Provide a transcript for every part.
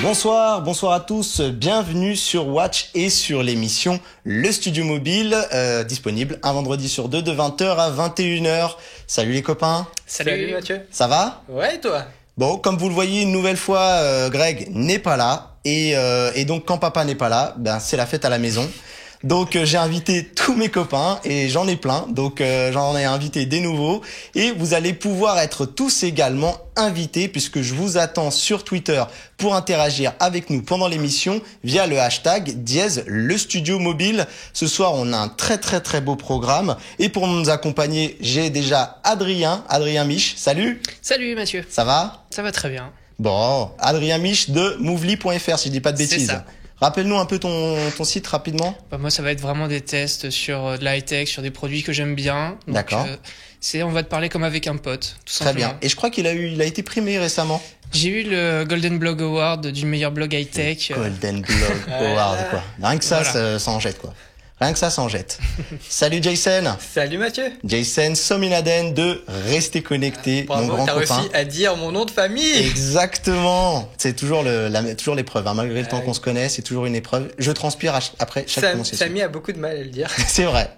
Bonsoir à tous, bienvenue sur Watch et sur l'émission Le Studio Mobile, disponible un vendredi sur deux de 20h à 21h. Salut les copains. Salut Mathieu. Ça va? Ouais, et toi? Bon, comme vous le voyez, une nouvelle fois, Greg n'est pas là. Et donc quand papa n'est pas là, c'est la fête à la maison. Donc j'ai invité tous mes copains et j'en ai plein, donc j'en ai invité des nouveaux et vous allez pouvoir être tous également invités puisque je vous attends sur Twitter pour interagir avec nous pendant l'émission via le hashtag #LeStudioMobile. Ce soir on a un très beau programme et pour nous accompagner j'ai déjà Adrien Mich. Salut. Salut Mathieu. Ça va? Ça va très bien. Bon, Adrien Mich de Movely.fr si je dis pas de bêtises. C'est ça. Rappelle-nous un peu ton site rapidement. Moi, ça va être vraiment des tests sur de la high-tech, sur des produits que j'aime bien. Donc, d'accord. On va te parler comme avec un pote, tout Très simplement. bien. Et je crois qu'il a été primé récemment. J'ai eu le Golden Blog Award du meilleur blog high-tech. Golden Blog Award, quoi. Rien que ça, voilà. ça en jette, quoi. Rien que ça s'en jette. Salut Jason. Salut Mathieu. Jason Sominaden de Rester Connecté, Bravo, mon grand t'as copain. réussi à dire mon nom de famille. Exactement. C'est toujours toujours l'épreuve, hein. Malgré le temps qu'on se connaît, c'est toujours une épreuve. Je transpire après chaque prononciation. Samy a beaucoup de mal à le dire. C'est vrai.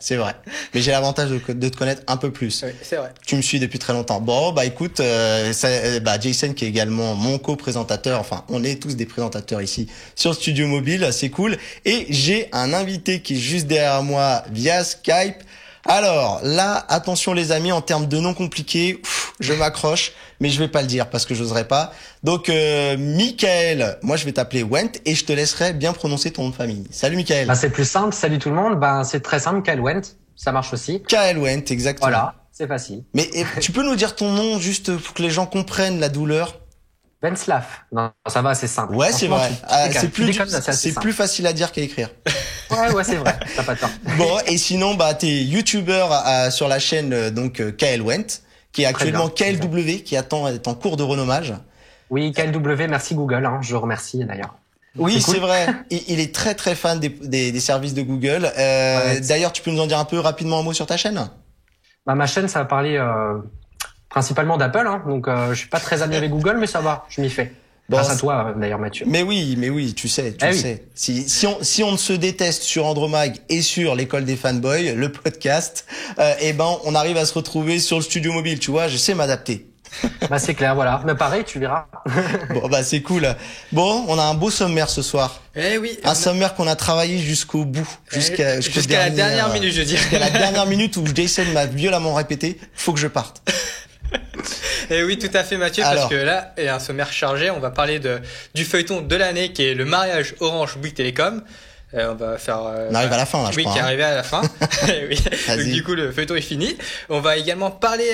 Mais j'ai l'avantage de te connaître un peu plus. Oui, c'est vrai. Tu me suis depuis très longtemps. Bon, écoute, Jason qui est également mon co-présentateur. Enfin, on est tous des présentateurs ici sur Studio Mobile. C'est cool. Et j'ai un invité qui est juste derrière moi via Skype. Alors là, attention les amis, en termes de noms compliqués, je m'accroche, mais je vais pas le dire parce que j'oserais pas. Donc Michael, moi je vais t'appeler Went et je te laisserai bien prononcer ton nom de famille. Salut Michael. C'est plus simple, salut tout le monde. C'est très simple, Kael Went, ça marche aussi. Kael Went, exactement. Voilà, c'est facile. Mais tu peux nous dire ton nom juste pour que les gens comprennent la douleur? Venslav. Non, ça va, c'est simple. Ouais, c'est vrai. C'est plus plus facile à dire qu'à écrire. Ouais, c'est vrai. T'as pas tort. Bon, et sinon, t'es youtubeur sur la chaîne donc Kael Went, qui est actuellement KLW, qui est en cours de renommage. Oui, KLW, merci Google. Je remercie d'ailleurs. Oui, c'est vrai. Il est très fan des services de Google. D'ailleurs, tu peux nous en dire un peu rapidement un mot sur ta chaîne? Ma chaîne, ça va parler principalement d'Apple, donc je suis pas très ami avec Google, mais ça va, je m'y fais. Grâce à toi d'ailleurs Mathieu. Mais oui, tu sais. Si on se déteste sur Andromag et sur l'école des fanboys, le podcast, on arrive à se retrouver sur le Studio Mobile, tu vois, je sais m'adapter. C'est clair, voilà. Mais pareil, tu verras. Bon, c'est cool. Bon, on a un beau sommaire ce soir. Eh oui. Un sommaire qu'on a travaillé jusqu'au bout. Jusqu'à la dernière minute, je dirais. Jusqu'à la dernière minute où Jason m'a violemment répété, faut que je parte. Et oui, tout à fait Mathieu, parce que là, il y a un sommaire chargé. On va parler du feuilleton de l'année qui est le mariage Orange Bouygues Télécom. On va faire. On arrive à la fin là, je crois. Oui, qui est arrivé à la fin. Oui. Donc du coup, le feuilleton est fini. On va également parler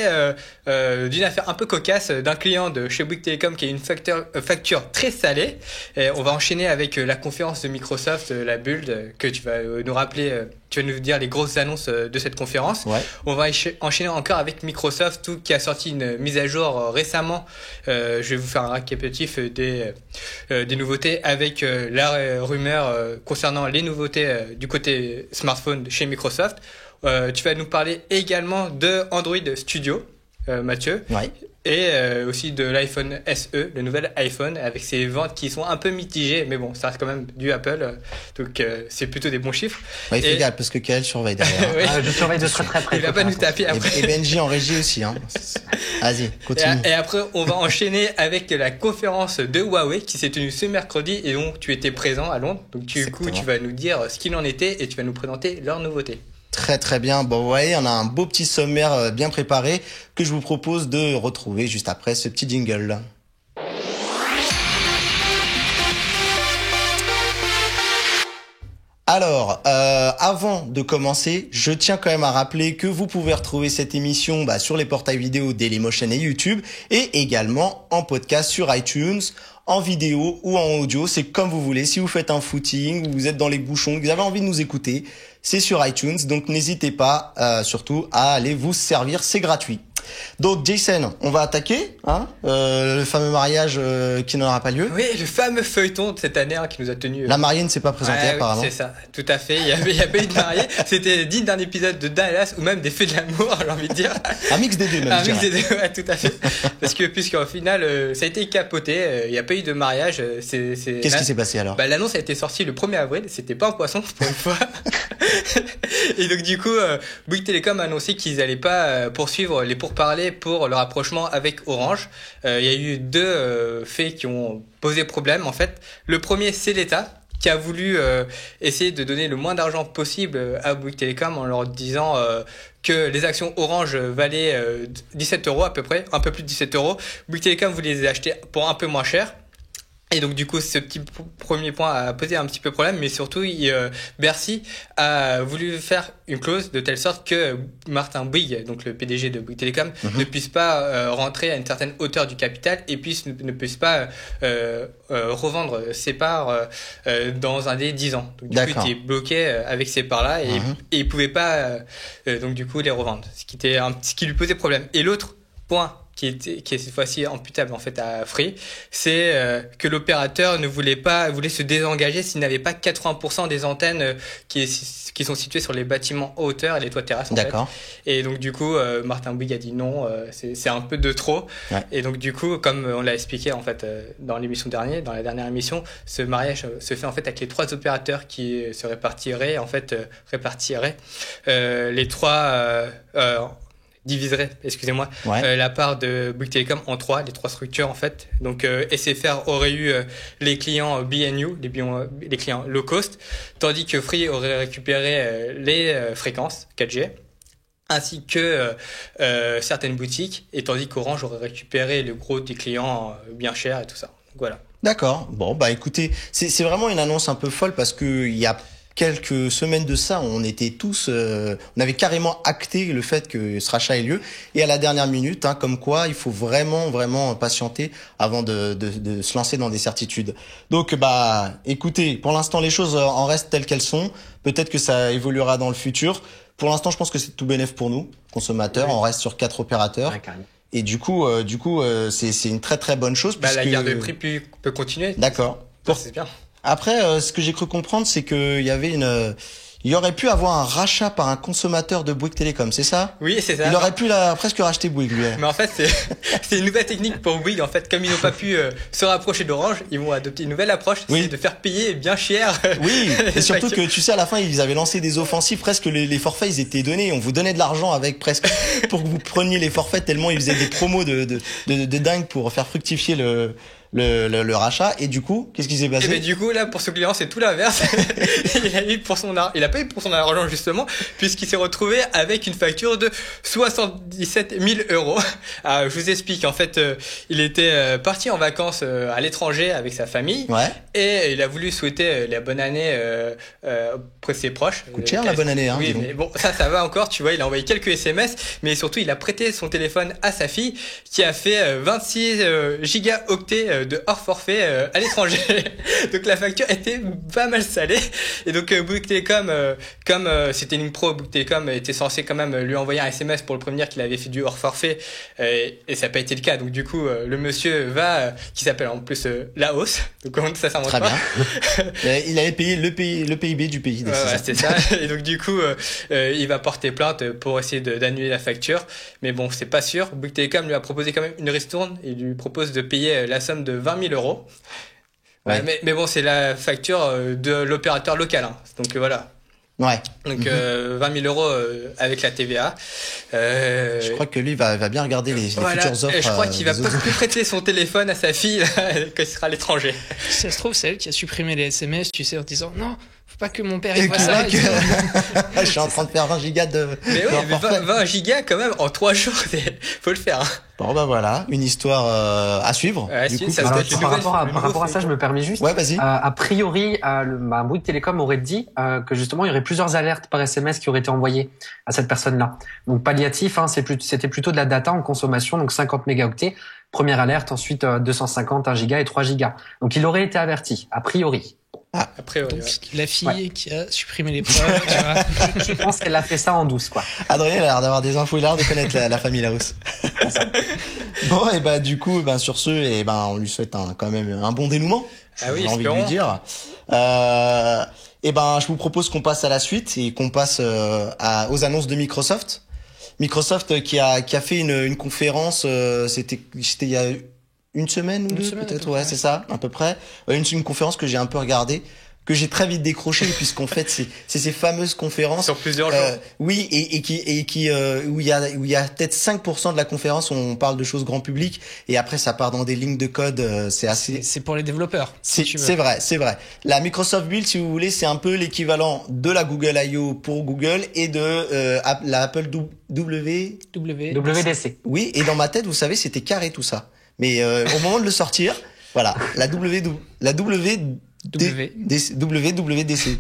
d'une affaire un peu cocasse d'un client de chez Bouygues Télécom qui a une facture très salée. Et on va enchaîner avec la conférence de Microsoft, la Build, que tu vas nous rappeler. Tu vas nous dire les grosses annonces de cette conférence. Ouais. On va enchaîner encore avec Microsoft, qui a sorti une mise à jour récemment. Je vais vous faire un récapitulatif des nouveautés avec la rumeur concernant les nouveautés du côté smartphone chez Microsoft. Tu vas nous parler également de Android Studio, Mathieu. Ouais. Et aussi de l'iPhone SE, le nouvel iPhone, avec ses ventes qui sont un peu mitigées, mais bon, ça reste quand même du Apple, donc c'est plutôt des bons chiffres. Ouais, fais gaffe, parce que Kael surveille derrière. Oui. Je surveille de très près. Il va pas nous taper après. Et Benji en régie aussi. Vas-y, continue. Et après, on va enchaîner avec la conférence de Huawei qui s'est tenue ce mercredi et donc tu étais présent à Londres. Donc du coup, tu vas nous dire ce qu'il en était et tu vas nous présenter leurs nouveautés. Très bien. Bon, vous voyez, on a un beau petit sommaire bien préparé que je vous propose de retrouver juste après ce petit jingle. Alors, avant de commencer, je tiens quand même à rappeler que vous pouvez retrouver cette émission sur les portails vidéo Dailymotion et YouTube et également en podcast sur iTunes, en vidéo ou en audio, c'est comme vous voulez. Si vous faites un footing, vous êtes dans les bouchons, vous avez envie de nous écouter, c'est sur iTunes, donc n'hésitez pas surtout à aller vous servir, c'est gratuit. Donc Jason, on va attaquer le fameux mariage qui n'aura pas lieu. Oui, le fameux feuilleton de cette année qui nous a tenu. La mariée ne s'est pas présentée apparemment. Oui, c'est ça, tout à fait. Il y a pas eu de mariée. C'était digne d'un épisode de Dallas ou même des Feux de l'amour, j'ai envie de dire. Un mix des deux même. Un mix des deux, ouais, tout à fait. Parce que puisqu'au final, ça a été capoté. Il n'y a pas eu de mariage. Qu'est-ce qui s'est passé alors? L'annonce a été sortie le 1er avril. C'était pas un poisson pour une fois. Et donc du coup, Bouygues Telecom a annoncé qu'ils n'allaient pas poursuivre les pourparlers pour le rapprochement avec Orange. Il y a eu deux faits qui ont posé problème en fait. Le premier, c'est l'État qui a voulu essayer de donner le moins d'argent possible à Bouygues Telecom en leur disant que les actions Orange valaient 17 € à peu près, un peu plus de 17 €. Bouygues Telecom voulait les acheter pour un peu moins cher. Et donc du coup, ce petit premier point a posé un petit peu problème, mais surtout Bercy a voulu faire une clause de telle sorte que Martin Bouygues, donc le PDG de Bouygues Telecom, ne puisse pas rentrer à une certaine hauteur du capital et ne puisse pas revendre ses parts dans un délai de 10 ans. Donc du coup, il était bloqué avec ces parts-là et il pouvait pas donc du coup les revendre, ce qui lui posait problème. Et l'autre point qui est cette fois-ci imputable en fait à Free, c'est que l'opérateur voulait se désengager s'il n'avait pas 80% des antennes qui sont situées sur les bâtiments en hauteur et les toits terrasses. D'accord. Fait. Et donc du coup, Martin Bouygues a dit non, c'est un peu de trop. Ouais. Et donc du coup, comme on l'a expliqué en fait dans la dernière émission, ce mariage se fait en fait avec les trois opérateurs qui se répartiraient les trois. Diviserait, excusez-moi, la part de Bouygues Telecom en les trois structures en fait. Donc SFR aurait eu les clients BNU, les clients low cost, tandis que Free aurait récupéré les fréquences 4G, ainsi que certaines boutiques, et tandis qu'Orange aurait récupéré le gros des clients bien chers et tout ça. Donc, voilà. D'accord. Bon, bah écoutez, c'est vraiment une annonce un peu folle parce que il y a quelques semaines de ça, on était tous, on avait carrément acté le fait que ce rachat ait lieu. Et à la dernière minute, comme quoi, il faut vraiment patienter avant de se lancer dans des certitudes. Donc, bah, écoutez, pour l'instant, les choses en restent telles qu'elles sont. Peut-être que ça évoluera dans le futur. Pour l'instant, je pense que c'est tout bénef pour nous, consommateurs. Oui. On reste sur 4 opérateurs. Ouais, et du coup, c'est une très bonne chose. La guerre de prix peut continuer. D'accord. C'est bien. Après, ce que j'ai cru comprendre, c'est que il aurait pu avoir un rachat par un consommateur de Bouygues Telecom, c'est ça? Oui, c'est ça. Il aurait pu presque racheter Bouygues, lui. Mais en fait, c'est une nouvelle technique pour Bouygues. En fait, comme ils n'ont pas pu se rapprocher d'Orange, ils vont adopter une nouvelle approche, c'est de faire payer bien cher. Oui, et surtout que tu sais, à la fin, ils avaient lancé des offensives, presque les forfaits, ils étaient donnés. On vous donnait de l'argent avec presque pour que vous preniez les forfaits tellement ils faisaient des promos de dingue pour faire fructifier le rachat. Et du coup, qu'est-ce qui s'est passé? Et ben du coup là pour ce client c'est tout l'inverse. il a pas eu pour son argent justement puisqu'il s'est retrouvé avec une facture de 77 000 €. Je vous explique, en fait il était parti en vacances à l'étranger avec sa famille et il a voulu souhaiter la bonne année auprès de ses proches. Coûte cher la bonne année oui mais bon ça va encore, tu vois, il a envoyé quelques SMS mais surtout il a prêté son téléphone à sa fille qui a fait 26 gigaoctets de hors forfait à l'étranger. Donc la facture était pas mal salée et donc Bouygues Telecom comme c'était une pro, Bouygues Telecom était censé quand même lui envoyer un SMS pour le prévenir qu'il avait fait du hors forfait et ça n'a pas été le cas. Donc du coup le monsieur qui s'appelle en plus Laos, donc ça s'invente pas. Très bien. Il avait payé le PIB du pays. C'est ça. Et donc du coup il va porter plainte pour essayer d'annuler la facture, mais bon c'est pas sûr. Bouygues Telecom lui a proposé quand même une ristourne, il lui propose de payer la somme de 20 000 €. Ouais. Mais bon, c'est la facture de l'opérateur local. Donc voilà. Ouais. Donc 20 000 € avec la TVA. Je crois que lui va bien regarder les futures offres. Et je crois qu'il va pas plus prêter son téléphone à sa fille quand il sera à l'étranger. Si ça se trouve, c'est elle qui a supprimé les SMS, tu sais, en disant non. Faut pas que mon père y voit ça. Je suis en train de faire 20 gigas de. Mais oui, 20 gigas quand même en 3 jours, faut le faire. Bon bah voilà, une histoire à suivre. Du coup, par rapport à ça, je me permets juste. Ouais, vas-y. A priori, Bouygues Telecom aurait dit que justement il y aurait plusieurs alertes par SMS qui auraient été envoyées à cette personne-là. Donc palliatif, c'était plutôt de la data en consommation, donc 50 mégaoctets. Première alerte, ensuite 250, 1 giga et 3 gigas. Donc il aurait été averti, a priori. Après, Donc, la fille qui a supprimé les preuves, tu vois. Je pense qu'elle a fait ça en douce, quoi. Adrien il a l'air d'avoir des infos, il a l'air de connaître la famille Larousse. Bon, et bah du coup, sur ce, et on lui souhaite quand même un bon dénouement. Ah oui, j'ai envie de lui dire. Et je vous propose qu'on passe à la suite et qu'on passe aux annonces de Microsoft. Microsoft qui a fait une conférence, c'était il y a une semaine ou deux peut-être, ouais, c'est ça, à peu près. Une conférence que j'ai un peu regardée, que j'ai très vite décroché puisqu'en fait c'est ces fameuses conférences sur plusieurs jours. Oui, où il y a peut-être 5% de la conférence où on parle de choses grand public et après ça part dans des lignes de code, c'est pour les développeurs. C'est vrai. La Microsoft Build, si vous voulez, c'est un peu l'équivalent de la Google I.O. pour Google et de la Apple WDC. Oui, et dans ma tête, vous savez, c'était carré tout ça. Mais au moment de le sortir, voilà, la WWDC,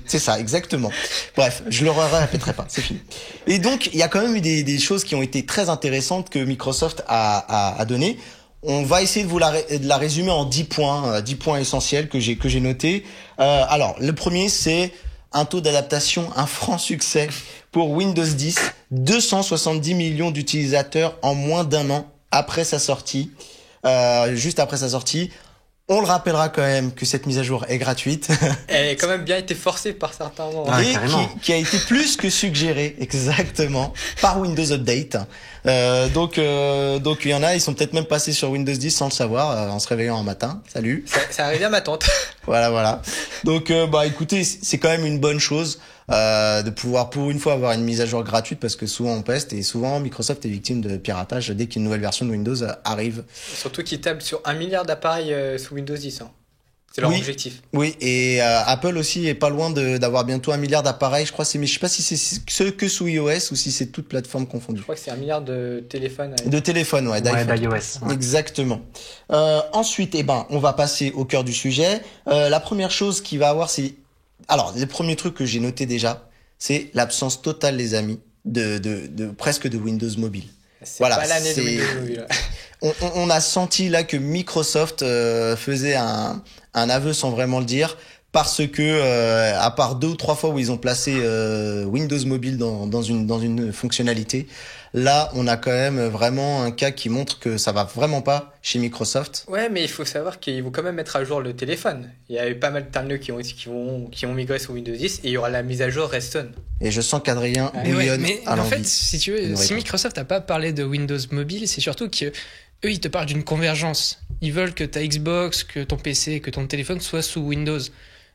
c'est ça, exactement. Bref, je le répéterai pas, c'est fini. Et donc, il y a quand même eu des choses qui ont été très intéressantes que Microsoft a données. On va essayer de la résumer en 10 points essentiels que j'ai notés. Alors, le premier, c'est un taux d'adaptation, un franc succès pour Windows 10, 270 millions d'utilisateurs en moins d'un an après sa sortie. Juste après sa sortie. On le rappellera quand même que cette mise à jour est gratuite. Elle a quand même bien été forcée par certains moments. Et qui a été plus que suggérée, exactement, par Windows Update. Donc il y en a, ils sont peut-être même passés sur Windows 10 sans le savoir, en se réveillant un matin. Salut. Ça arrive à ma tante. Voilà. Donc écoutez, c'est quand même une bonne chose de pouvoir pour une fois avoir une mise à jour gratuite parce que souvent on peste et souvent Microsoft est victime de piratage dès qu'une nouvelle version de Windows arrive. Surtout qu'ils tablent sur 1 milliard d'appareils sous Windows 10. C'est leur objectif. Oui, et Apple aussi est pas loin d'avoir bientôt 1 milliard d'appareils. Je sais pas si c'est que sous iOS ou si c'est toute plateforme confondue. Je crois que c'est 1 milliard de téléphones. De téléphones, d'iOS. Ouais. Exactement. Ensuite, on va passer au cœur du sujet. La première chose qu'il va avoir, alors, le premier truc que j'ai noté déjà, c'est l'absence totale, les amis, de presque de Windows Mobile. C'est pas l'année de Windows Mobile. On a senti là que Microsoft faisait un aveu sans vraiment le dire, parce que à part 2 ou 3 fois où ils ont placé Windows Mobile dans une fonctionnalité, là on a quand même vraiment un cas qui montre que ça va vraiment pas chez Microsoft. Ouais, mais il faut savoir qu'ils vont quand même mettre à jour le téléphone. Il y a eu pas mal d'internautes qui ont migré sur Windows 10 et il y aura la mise à jour Redstone. Et je sens qu'Adrien bouillonne à l'envie. En fait, si tu veux, si Microsoft n'a pas parlé de Windows Mobile, c'est surtout que eux, ils te parlent d'une convergence. Ils veulent que ta Xbox, que ton PC, que ton téléphone soit sous Windows.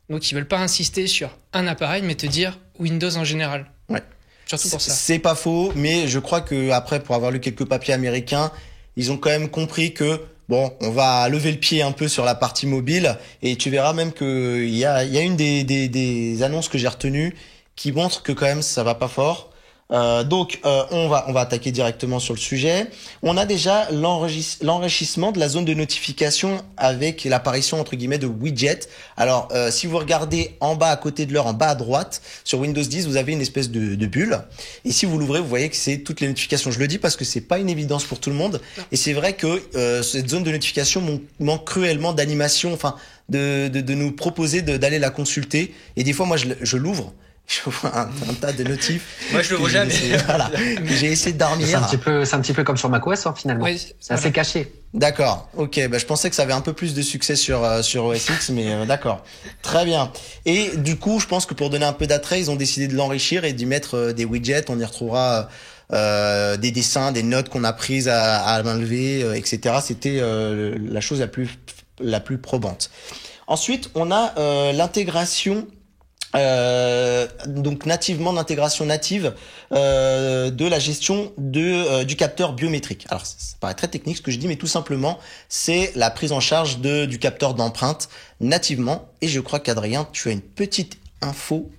Donc, ils veulent pas insister sur un appareil, mais te dire Windows en général. Ouais. Surtout pour ça. C'est pas faux, mais je crois que après, pour avoir lu quelques papiers américains, ils ont quand même compris que on va lever le pied un peu sur la partie mobile, et tu verras même que il y a une des annonces que j'ai retenues qui montre que quand même ça va pas fort. Donc on va attaquer directement sur le sujet. On a déjà l'enrichissement de la zone de notification avec l'apparition entre guillemets de widgets. Alors si vous regardez en bas à côté de l'heure, en bas à droite, sur Windows 10, vous avez une espèce de bulle. Et si vous l'ouvrez, vous voyez que c'est toutes les notifications. Je le dis parce que c'est pas une évidence pour tout le monde. Et c'est vrai que cette zone de notification manque cruellement d'animation, enfin de nous proposer d'aller la consulter. Et des fois, moi, je l'ouvre. Je vois un tas de notifs. Moi, je le vois jamais. Voilà. J'ai essayé de dormir. C'est un petit peu comme sur macOS, finalement. Oui, c'est assez caché. D'accord. Ok. Je pensais que ça avait un peu plus de succès sur OS X, mais d'accord. Très bien. Et du coup, je pense que pour donner un peu d'attrait, ils ont décidé de l'enrichir et d'y mettre des widgets. On y retrouvera des dessins, des notes qu'on a prises à main levée, etc. C'était la chose la plus probante. Ensuite, on a l'intégration. Donc nativement d'intégration native de la gestion du capteur biométrique. Alors ça paraît très technique ce que je dis, mais tout simplement c'est la prise en charge du capteur d'empreinte nativement. Et je crois qu'Adrien, tu as une petite info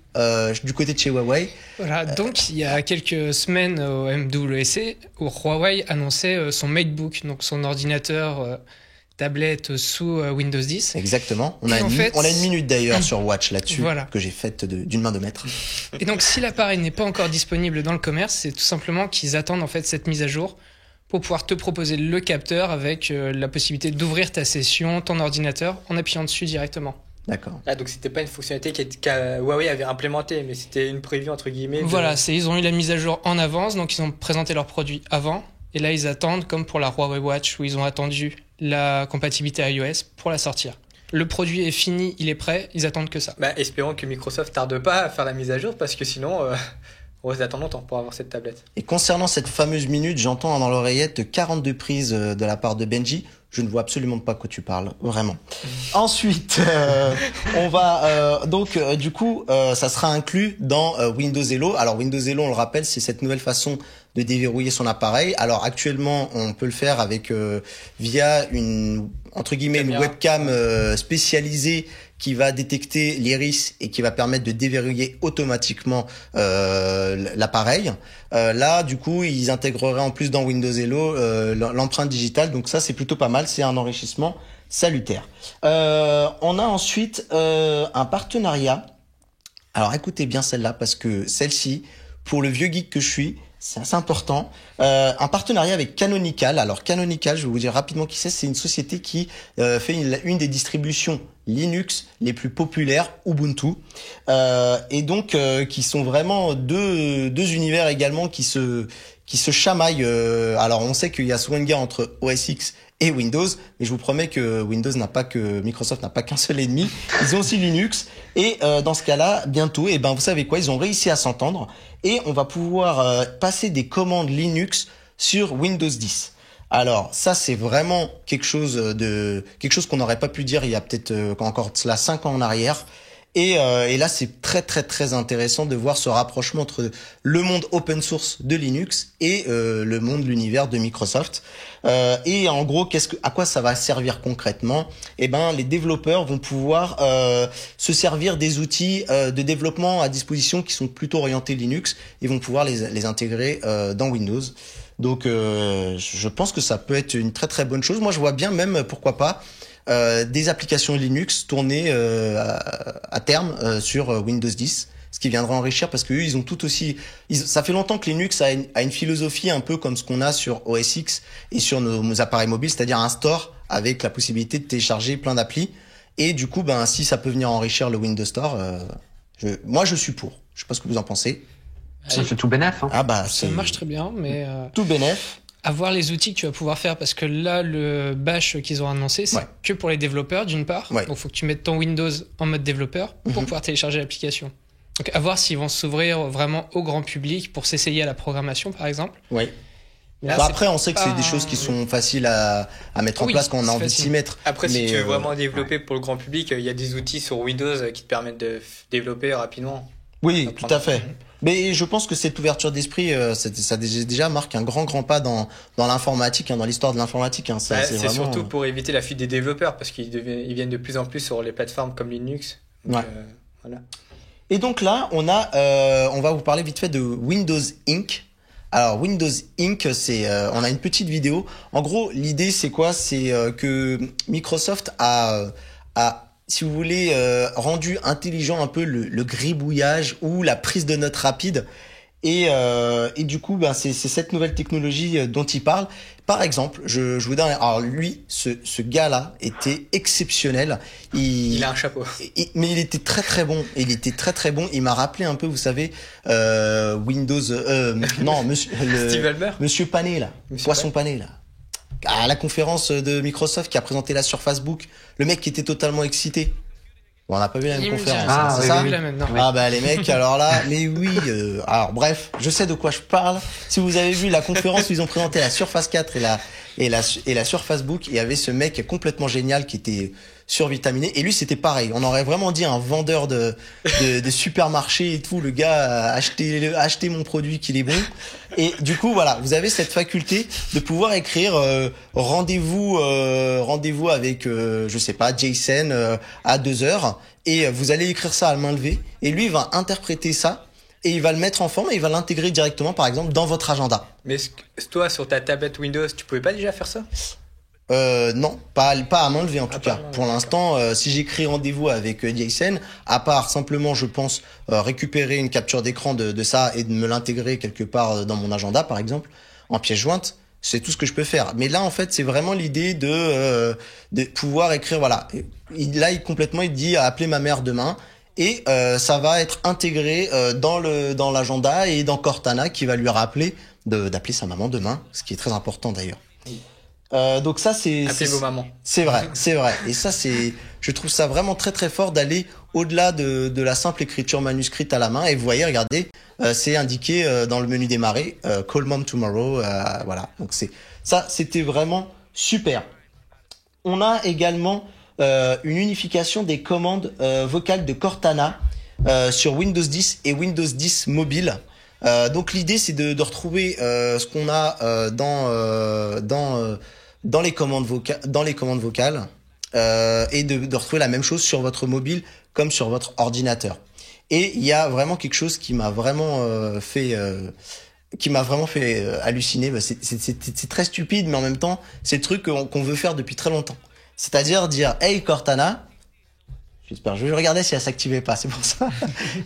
du côté de chez Huawei. Voilà, donc il y a quelques semaines au MWC, où Huawei annonçait son MateBook, donc son ordinateur tablette sous Windows 10. Exactement. On a une minute d'ailleurs sur Watch là-dessus, voilà, que j'ai faite d'une main de maître. Et donc si l'appareil n'est pas encore disponible dans le commerce, c'est tout simplement qu'ils attendent en fait cette mise à jour pour pouvoir te proposer le capteur avec la possibilité d'ouvrir ta session, ton ordinateur, en appuyant dessus directement. D'accord. Ah, donc c'était pas une fonctionnalité que Huawei avait implémentée, mais c'était une preview entre guillemets. Voilà, ils ont eu la mise à jour en avance, donc ils ont présenté leurs produits avant. Et là, ils attendent, comme pour la Huawei Watch, où ils ont attendu la compatibilité iOS pour la sortir. Le produit est fini, il est prêt, ils attendent que ça. Bah, espérons que Microsoft tarde pas à faire la mise à jour, parce que sinon, on risque d'attendre longtemps pour avoir cette tablette. Et concernant cette fameuse minute, j'entends dans l'oreillette 42 prises de la part de Benji. Je ne vois absolument pas de quoi tu parles, vraiment. Ensuite, on va du coup, ça sera inclus dans Windows Hello. Alors Windows Hello, on le rappelle, c'est cette nouvelle façon de déverrouiller son appareil. Alors actuellement, on peut le faire avec via une entre guillemets une webcam spécialisée qui va détecter l'iris et qui va permettre de déverrouiller automatiquement l'appareil. Là, du coup, ils intégreraient en plus dans Windows Hello l'empreinte digitale. Donc ça, c'est plutôt pas mal. C'est un enrichissement salutaire. On a ensuite un partenariat. Alors écoutez bien celle-là parce que celle-ci, pour le vieux geek que je suis, c'est assez important. Un partenariat avec Canonical. Alors Canonical, je vais vous dire rapidement qui c'est. C'est une société qui fait une des distributions Linux les plus populaires, Ubuntu, et donc qui sont vraiment deux univers également qui se chamaillent. Alors on sait qu'il y a souvent une guerre entre OS X et Windows, mais je vous promets que Microsoft n'a pas qu'un seul ennemi. Ils ont aussi Linux, et dans ce cas-là, bientôt, vous savez quoi, ils ont réussi à s'entendre, et on va pouvoir passer des commandes Linux sur Windows 10. Alors ça, c'est vraiment quelque chose qu'on n'aurait pas pu dire il y a peut-être encore cela 5 ans en arrière. Et là, c'est très très très intéressant de voir ce rapprochement entre le monde open source de Linux et le monde, l'univers de Microsoft. Et en gros, à quoi ça va servir concrètement ? Les développeurs vont pouvoir se servir des outils de développement à disposition qui sont plutôt orientés Linux et vont pouvoir les intégrer dans Windows. Donc, je pense que ça peut être une très très bonne chose. Moi, je vois bien même, pourquoi pas, des applications Linux tournées à terme sur Windows 10, ce qui viendra enrichir parce que eux, ils ont tout aussi. Ça fait longtemps que Linux a une philosophie un peu comme ce qu'on a sur OS X et sur nos appareils mobiles, c'est-à-dire un store avec la possibilité de télécharger plein d'applis. Et du coup, si ça peut venir enrichir le Windows Store, moi je suis pour. Je sais pas ce que vous en pensez. Ça fait tout bénef. Hein. Ça marche très bien, mais tout bénef. Avoir les outils que tu vas pouvoir faire, parce que là, le bash qu'ils ont annoncé, c'est que pour les développeurs, d'une part. Donc, il faut que tu mettes ton Windows en mode développeur pour pouvoir télécharger l'application. Donc, à voir s'ils vont s'ouvrir vraiment au grand public pour s'essayer à la programmation, par exemple. Oui. Là, après, on sait que c'est des choses qui sont faciles à mettre en place quand on a envie de s'y mettre. Après, si tu veux vraiment développer pour le grand public, il y a des outils sur Windows qui te permettent de développer rapidement. Oui, tout à fait. Mais je pense que cette ouverture d'esprit, ça déjà marque un grand pas dans l'informatique, dans l'histoire de l'informatique. C'est vraiment, surtout pour éviter la fuite des développeurs, parce qu'ils viennent de plus en plus sur les plateformes comme Linux. Donc, voilà. Et donc là, on va vous parler vite fait de Windows Inc. Alors Windows Inc, on a une petite vidéo. En gros, l'idée c'est quoi ? C'est que Microsoft a si vous voulez, rendu intelligent un peu le gribouillage ou la prise de notes rapide. Et du coup, c'est cette nouvelle technologie dont il parle. Par exemple, je vous donne. Alors lui, ce gars-là était exceptionnel. Il a un chapeau. Mais il était très très bon. Il m'a rappelé un peu, vous savez, Windows. Non, Steve Albert. Monsieur Panet là, Poisson Panet là. À la conférence de Microsoft qui a présenté la Surface Book, le mec qui était totalement excité. Bon, on n'a pas vu la même conférence, c'est ça ? Les mecs, alors là, mais oui. Alors bref, je sais de quoi je parle. Si vous avez vu la conférence où ils ont présenté la Surface 4 et la Surface Book, il y avait ce mec complètement génial qui était survitaminé. Et lui, c'était pareil. On aurait vraiment dit un vendeur de supermarché et tout. Le gars a acheté mon produit qu'il est bon. Et du coup, voilà, vous avez cette faculté de pouvoir écrire rendez-vous avec, je sais pas, Jason à 2h. Et vous allez écrire ça à la main levée. Et lui, il va interpréter ça. Et il va le mettre en forme et il va l'intégrer directement, par exemple, dans votre agenda. Mais toi, sur ta tablette Windows, tu pouvais pas déjà faire ça ? Non, pas à main levée en tout cas. Pour l'instant, si j'écris rendez-vous avec Jason, à part simplement, je pense, récupérer une capture d'écran de ça et de me l'intégrer quelque part dans mon agenda, par exemple, en pièce jointe, c'est tout ce que je peux faire. Mais là, en fait, c'est vraiment l'idée de pouvoir écrire, voilà. Il complètement, il dit appeler ma mère demain. Et ça va être intégré dans l'agenda et dans Cortana qui va lui rappeler d'appeler sa maman demain, ce qui est très important d'ailleurs. Donc ça appelez vos mamans. C'est vrai. Et ça je trouve ça vraiment très très fort d'aller au-delà de la simple écriture manuscrite à la main. Et vous voyez, regardez, c'est indiqué dans le menu démarrer, Call Mom Tomorrow, voilà. Donc c'était vraiment super. On a également une unification des commandes vocales de Cortana sur Windows 10 et Windows 10 mobile. Donc l'idée c'est de retrouver ce qu'on a dans les commandes vocales et de retrouver la même chose sur votre mobile comme sur votre ordinateur. Et il y a vraiment quelque chose qui m'a vraiment fait halluciner. C'est très stupide, mais en même temps c'est le truc qu'on veut faire depuis très longtemps. C'est-à-dire dire hey Cortana, je vais regarder si elle s'activait pas, c'est pour ça.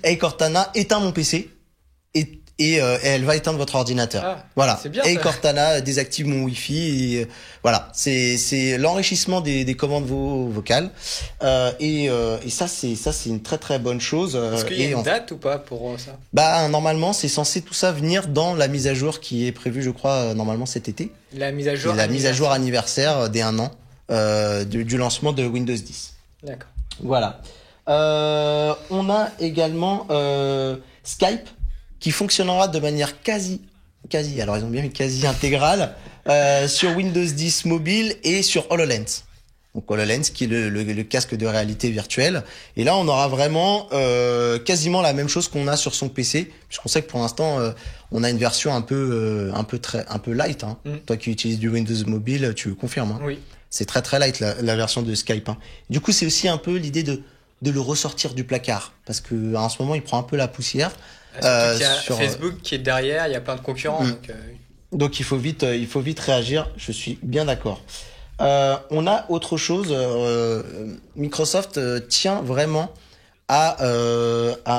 Hey Cortana, éteins mon PC et elle va éteindre votre ordinateur. Ah, voilà. C'est bien, hey ça. Cortana, désactive mon Wi-Fi. Et, voilà, c'est l'enrichissement des commandes vocales et ça c'est une très très bonne chose. Est-ce qu'il y a une date ou pas pour ça? Bah normalement c'est censé tout ça venir dans la mise à jour qui est prévue, je crois, normalement cet été. La mise à jour. Mise à jour anniversaire des 1 an. Du lancement de Windows 10. D'accord. Voilà. On a également Skype qui fonctionnera de manière quasi, alors ils ont bien mis quasi intégrale sur Windows 10 mobile et sur HoloLens. Donc HoloLens qui est le casque de réalité virtuelle. Et là on aura vraiment quasiment la même chose qu'on a sur son PC, puisqu'on sait que pour l'instant on a une version un peu light. Hein. Toi qui utilises du Windows mobile, tu confirmes. Hein. Oui. C'est très très light la version de Skype. Hein. Du coup, c'est aussi un peu l'idée de le ressortir du placard, parce que en ce moment, il prend un peu la poussière. Surtout qu'il y a Facebook qui est derrière, il y a plein de concurrents. Donc il faut vite réagir. Je suis bien d'accord. On a autre chose. Microsoft tient vraiment à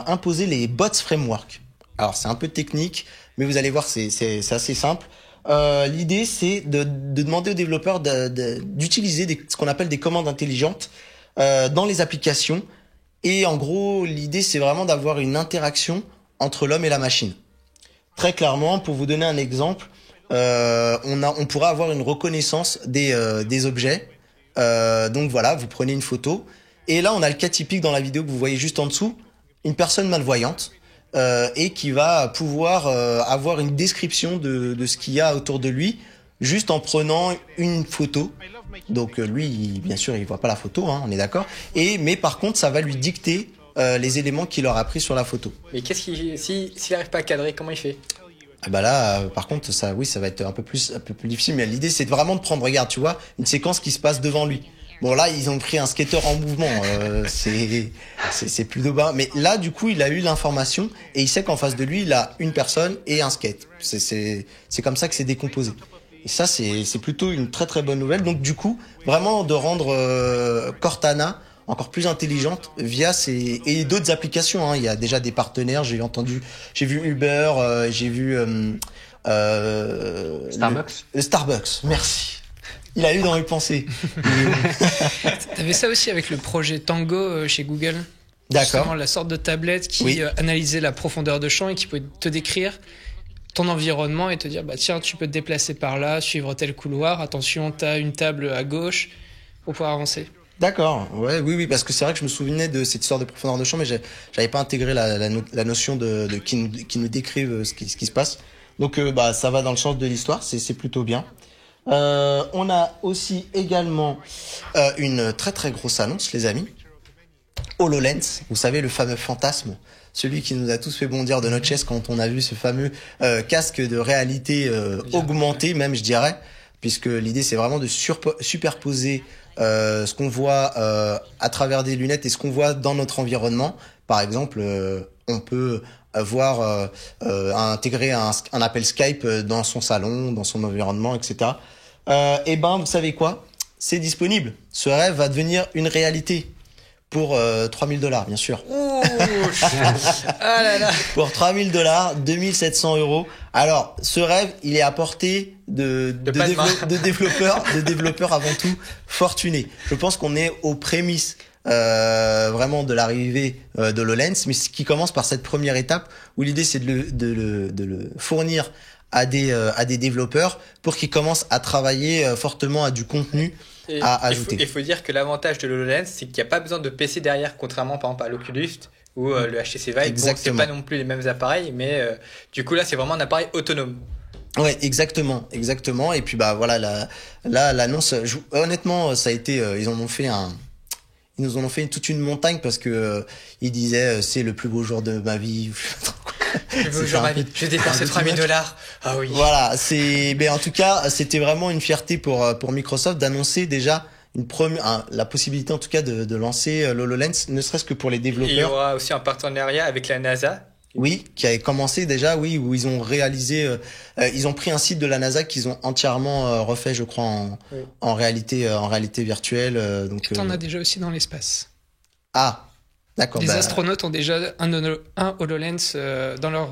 imposer les bots framework. Alors c'est un peu technique, mais vous allez voir, c'est assez simple. L'idée, c'est de demander aux développeurs d'utiliser ce qu'on appelle des commandes intelligentes dans les applications. Et en gros, l'idée, c'est vraiment d'avoir une interaction entre l'homme et la machine. Très clairement, pour vous donner un exemple, on pourra avoir une reconnaissance des objets. Donc voilà, vous prenez une photo. Et là, on a le cas typique dans la vidéo que vous voyez juste en dessous. Une personne malvoyante. Et qui va pouvoir avoir une description de ce qu'il y a autour de lui juste en prenant une photo. Donc lui, bien sûr, il voit pas la photo, hein, on est d'accord. Mais par contre, ça va lui dicter les éléments qu'il aura pris sur la photo. Mais s'il n'arrive pas à cadrer, comment il fait? Ah bah là, par contre, ça va être un peu plus difficile. Mais l'idée, c'est vraiment de prendre, regarde, tu vois, une séquence qui se passe devant lui. Bon là ils ont pris un skater en mouvement, c'est plutôt bas. Mais là du coup il a eu l'information et il sait qu'en face de lui il a une personne et un skate. C'est comme ça que c'est décomposé. Et ça c'est plutôt une très très bonne nouvelle. Donc du coup vraiment de rendre Cortana encore plus intelligente via et d'autres applications. Hein. Il y a déjà des partenaires. J'ai vu Uber, j'ai vu Starbucks. Merci. Il a eu dans mes pensées. T'avais ça aussi avec le projet Tango chez Google. D'accord. Justement, la sorte de tablette qui analysait la profondeur de champ et qui pouvait te décrire ton environnement et te dire, bah tiens, tu peux te déplacer par là, suivre tel couloir. Attention, t'as une table à gauche pour pouvoir avancer. D'accord. Ouais, oui, parce que c'est vrai que je me souvenais de cette histoire de profondeur de champ, mais j'avais pas intégré la notion qui nous décrive ce qui se passe. Donc, ça va dans le sens de l'histoire. C'est plutôt bien. On a aussi également une très très grosse annonce, les amis. HoloLens, vous savez, le fameux fantasme, celui qui nous a tous fait bondir de notre chaise quand on a vu ce fameux casque de réalité augmentée, même je dirais, puisque l'idée c'est vraiment de superposer ce qu'on voit à travers des lunettes et ce qu'on voit dans notre environnement. Par exemple, on peut intégrer un appel Skype dans son salon, dans son environnement, etc. Vous savez quoi? C'est disponible. Ce rêve va devenir une réalité pour $3000, bien sûr. Ouh, Ah là là. Pour $3 000, 2700 €. Alors, ce rêve, il est à portée de développeurs avant tout fortunés. Je pense qu'on est aux prémices vraiment de l'arrivée de HoloLens, mais ce qui commence par cette première étape où l'idée c'est de le fournir à des développeurs pour qu'ils commencent à travailler fortement à du contenu à ajouter. Il faut dire que l'avantage de l'HoloLens, c'est qu'il n'y a pas besoin de PC derrière, contrairement par exemple à l'Oculus ou le HTC Vive. Bon, c'est pas non plus les mêmes appareils, mais du coup là c'est vraiment un appareil autonome. Ouais, exactement. Et puis bah voilà, l'annonce. Honnêtement, ça a été, ils nous en ont fait toute une montagne parce que ils disaient c'est le plus beau jour de ma vie. J'ai dépensé $3 000. Ah oui. Voilà, mais en tout cas, c'était vraiment une fierté pour Microsoft d'annoncer déjà la possibilité en tout cas de lancer l'HoloLens, ne serait-ce que pour les développeurs. Il y aura aussi un partenariat avec la NASA. Oui, qui avait commencé déjà, oui, où ils ont réalisé, ils ont pris un site de la NASA qu'ils ont entièrement refait, je crois, en réalité virtuelle. Donc. T'en as déjà aussi dans l'espace. Ah, d'accord. Les astronautes ont déjà un HoloLens dans leur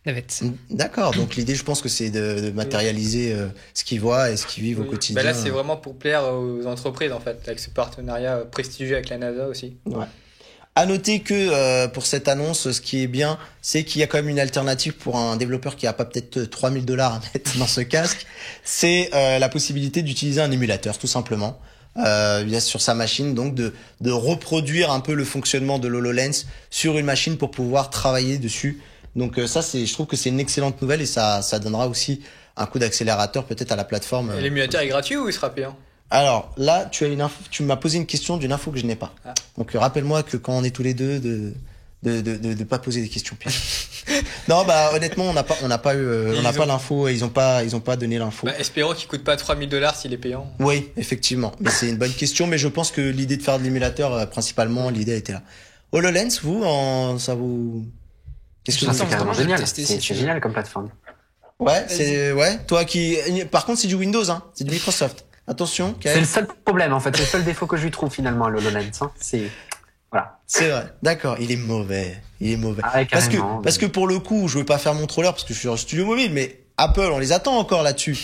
navette. D'accord. Donc l'idée, je pense que c'est de matérialiser ce qu'ils voient et ce qu'ils vivent au quotidien. Là, c'est vraiment pour plaire aux entreprises en fait, avec ce partenariat prestigieux avec la NASA aussi. Ouais. À noter que pour cette annonce, ce qui est bien, c'est qu'il y a quand même une alternative pour un développeur qui a pas peut-être $3 000 à mettre dans ce casque. C'est la possibilité d'utiliser un émulateur, tout simplement, sur sa machine, donc de reproduire un peu le fonctionnement de l'HoloLens sur une machine pour pouvoir travailler dessus. Donc ça, je trouve que c'est une excellente nouvelle et ça donnera aussi un coup d'accélérateur peut-être à la plateforme. Et l'émulateur est gratuit ou il sera payant ? Alors là, tu m'as posé une question d'une info que je n'ai pas. Ah. Donc rappelle-moi que quand on est tous les deux de pas poser des questions pièges. Non, bah honnêtement, on n'a pas l'info, ils ont pas donné l'info. Bah, espérons qu'il coûte pas $3 000 s'il est payant. Oui, effectivement. Mais c'est une bonne question, mais je pense que l'idée de faire de l'émulateur principalement, l'idée était là. HoloLens, ça vous qu'est-ce que c'est carrément génial. C'est génial comme plateforme. Ouais, toi par contre, c'est du Windows c'est du Microsoft. Attention. C'est le seul problème, en fait. C'est le seul défaut que je lui trouve, finalement, à l'HoloLens. Voilà. C'est vrai. D'accord. Il est mauvais. Ah, parce que pour le coup, je veux pas faire mon troller parce que je suis en studio mobile, mais Apple, on les attend encore là-dessus.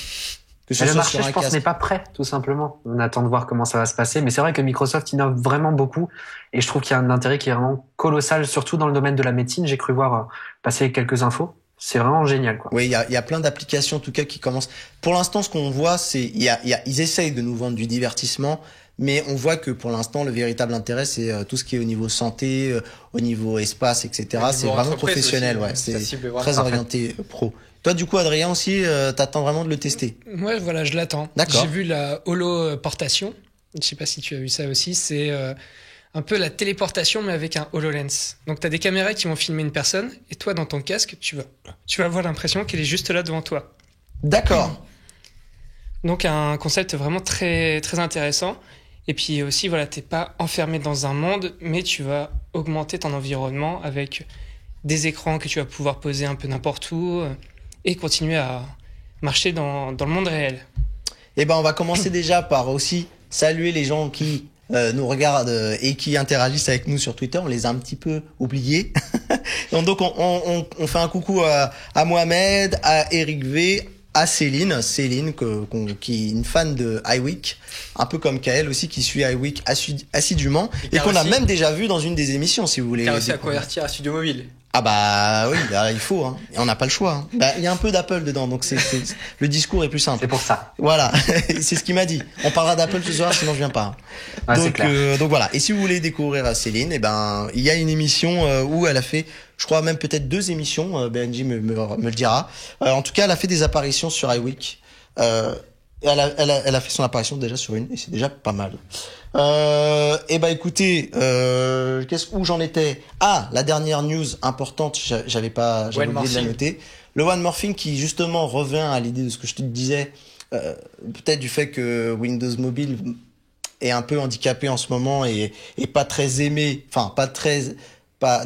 Le marché, je pense, n'est pas prêt, tout simplement. On attend de voir comment ça va se passer. Mais c'est vrai que Microsoft innove vraiment beaucoup. Et je trouve qu'il y a un intérêt qui est vraiment colossal, surtout dans le domaine de la médecine. J'ai cru voir passer quelques infos. C'est vraiment génial, quoi. Oui, il y a plein d'applications, en tout cas, qui commencent. Pour l'instant, ce qu'on voit, c'est, ils essayent de nous vendre du divertissement, mais on voit que pour l'instant, le véritable intérêt, c'est tout ce qui est au niveau santé, au niveau espace, etc. C'est vraiment professionnel, aussi, ouais. C'est très orienté pro. Toi, du coup, Adrien aussi, t'attends vraiment de le tester? Ouais, voilà, je l'attends. D'accord. J'ai vu la holoportation. Je sais pas si tu as vu ça aussi. C'est un peu la téléportation, mais avec un HoloLens. Donc, tu as des caméras qui vont filmer une personne, et toi, dans ton casque, tu vas avoir l'impression qu'elle est juste là devant toi. D'accord. Donc, un concept vraiment très, très intéressant. Et puis aussi, voilà, t'es pas enfermé dans un monde, mais tu vas augmenter ton environnement avec des écrans que tu vas pouvoir poser un peu n'importe où et continuer à marcher dans le monde réel. Eh ben, on va commencer déjà par aussi saluer les gens qui nous regardent et qui interagissent avec nous sur Twitter. On les a un petit peu oubliés. Donc on fait un coucou à Mohamed, à Eric V, à Céline qui est une fan de iWeek, un peu comme Kael aussi qui suit iWeek assidûment et qu'on a même déjà vu dans une des émissions, si vous voulez. T'as réussi à convertir à Studio Mobile. Ah bah oui, bah, il faut, et on n'a pas le choix. Bah, il y a un peu d'Apple dedans, donc le discours est plus simple. C'est pour ça. Voilà, c'est ce qu'il m'a dit. On parlera d'Apple ce soir, sinon je viens pas. Ouais, donc voilà. Et si vous voulez découvrir Céline, il y a une émission où elle a fait, je crois même peut-être 2 émissions. Benji me le dira. En tout cas, elle a fait des apparitions sur iWeek. Elle a fait son apparition déjà sur une, et c'est déjà pas mal. Écoutez, où j'en étais? Ah, la dernière news importante, j'avais oublié de la noter. Le one morphing qui justement revient à l'idée de ce que je te disais, peut-être du fait que Windows Mobile est un peu handicapé en ce moment et pas très aimé, enfin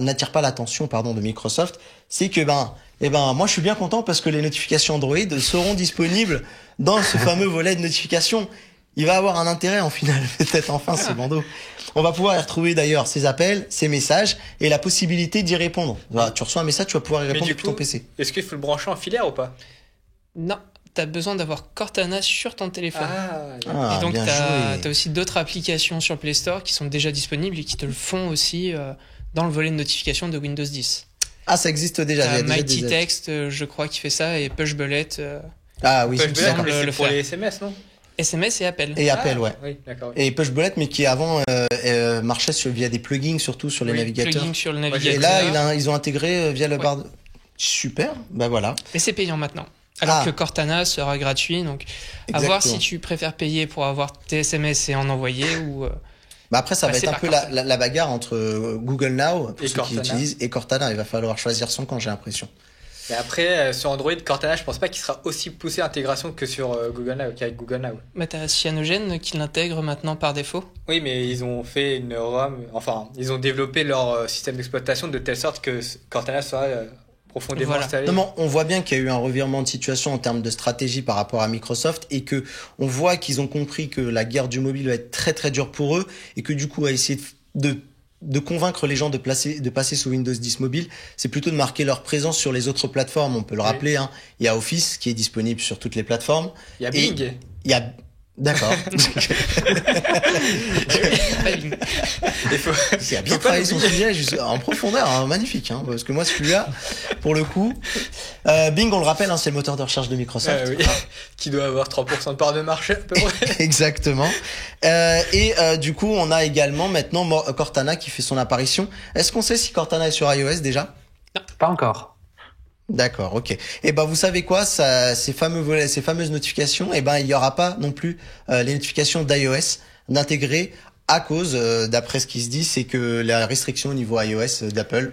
n'attire pas l'attention de Microsoft. C'est que moi je suis bien content parce que les notifications Android seront disponibles dans ce fameux volet de notifications. il va avoir un intérêt en final, peut-être enfin ce bandeau. On va pouvoir y retrouver d'ailleurs ses appels, ses messages et la possibilité d'y répondre. Voilà, tu reçois un message, tu vas pouvoir y répondre depuis ton PC. Est-ce qu'il faut le brancher en filaire ou pas? Non, t'as besoin d'avoir Cortana sur ton téléphone. Et donc t'as aussi d'autres applications sur Play Store qui sont déjà disponibles et qui te le font aussi dans le volet de notification de Windows 10. Ah, ça existe déjà. T'as Mighty Text, je crois, qui fait ça, et Push Bullet. Ah oui, Push Bullet, c'est pour les SMS, non? SMS et appel. Et appel, ouais. Oui, d'accord. Et Push Bullet, mais qui avant marchait via des plugins, surtout sur les navigateurs. Plugins sur le navigateur. Et là, ils ont intégré via le bar. Super, bah voilà. Mais c'est payant maintenant. Alors que Cortana sera gratuit, donc à voir si tu préfères payer pour avoir tes SMS et en envoyer ou. Bah après, ça va être un peu la bagarre entre Google Now, pour ceux qui l'utilisent, et Cortana. Il va falloir choisir son camp, j'ai l'impression. Et après, sur Android, Cortana, je pense pas qu'il sera aussi poussé intégration que sur Google Now, qu'avec Google Now. Bah t'as Cyanogen qui l'intègre maintenant par défaut. Oui, mais ils ont fait une ROM, enfin, ils ont développé leur système d'exploitation de telle sorte que Cortana soit profondément installé. Non, on voit bien qu'il y a eu un revirement de situation en termes de stratégie par rapport à Microsoft et que on voit qu'ils ont compris que la guerre du mobile va être très très dure pour eux et que du coup, à essayer de convaincre les gens de passer sous Windows 10 mobile, c'est plutôt de marquer leur présence sur les autres plateformes. On peut le rappeler, hein. Il y a Office qui est disponible sur toutes les plateformes. Il y a Bing. Il y a D'accord. Il a bien travaillé son sujet en profondeur, hein, magnifique, hein, parce que moi celui-là, pour le coup, Bing, on le rappelle, hein, c'est le moteur de recherche de Microsoft, oui. Qui doit avoir 3% de part de marché à peu près. Exactement. Du coup, on a également maintenant Cortana qui fait son apparition. Est-ce qu'on sait si Cortana est sur iOS déjà? Non, pas encore. D'accord, ok. Et ben vous savez quoi, ces fameuses notifications, et ben il y aura pas non plus les notifications d'iOS d'intégrer à cause, d'après ce qui se dit, c'est que la restriction au niveau iOS d'Apple,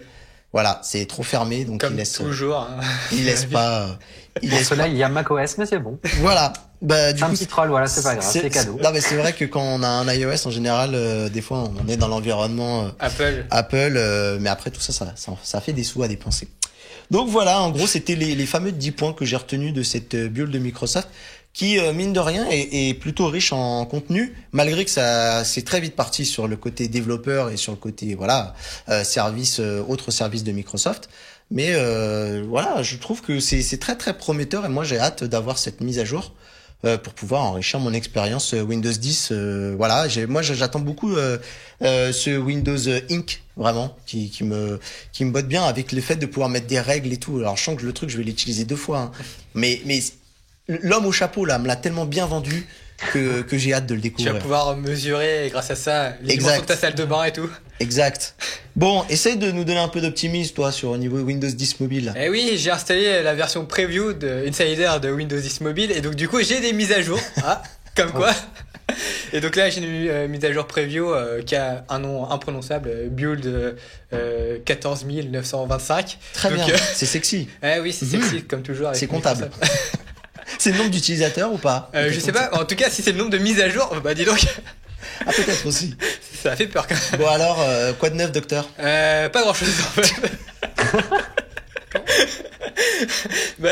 voilà, c'est trop fermé, donc comme toujours. Il laisse pas. Pour cela, il y a macOS, mais c'est bon. Voilà. Bah, du coup, un petit troll, voilà, c'est pas grave, c'est cadeau. Non, mais c'est vrai que quand on a un iOS, en général, des fois, on est dans l'environnement Apple, mais après tout ça fait des sous à dépenser. Donc voilà, en gros, c'était les fameux 10 points que j'ai retenus de cette build de Microsoft qui, mine de rien, est plutôt riche en contenu, malgré que ça c'est très vite parti sur le côté développeur et sur le côté autres services de Microsoft. Mais voilà, je trouve que c'est très très prometteur et moi j'ai hâte d'avoir cette mise à jour pour pouvoir enrichir mon expérience Windows 10. Voilà, moi j'attends beaucoup ce Windows Ink, vraiment, qui me botte bien avec le fait de pouvoir mettre des règles et tout. Alors je sens que le truc je vais l'utiliser 2 fois, hein. mais l'homme au chapeau là me l'a tellement bien vendu que j'ai hâte de le découvrir. Tu vas pouvoir mesurer grâce à ça les dimensions de ta salle de bain et tout. Exact. Bon, essaye de nous donner un peu d'optimisme, toi, sur au niveau Windows 10 mobile. Eh oui, j'ai installé la version preview de Insider de Windows 10 mobile et donc du coup j'ai des mises à jour. Comme quoi. Et donc là j'ai une mise à jour preview qui a un nom imprononçable, build 14925. Très bien, c'est sexy. Eh oui, c'est sexy comme toujours. C'est comptable. C'est le nombre d'utilisateurs ou pas? Je sais pas, en tout cas si c'est le nombre de mises à jour, bah dis donc. Ah peut-être aussi. Ça a fait peur quand même. Bon alors, quoi de neuf, docteur? Pas grand chose en fait.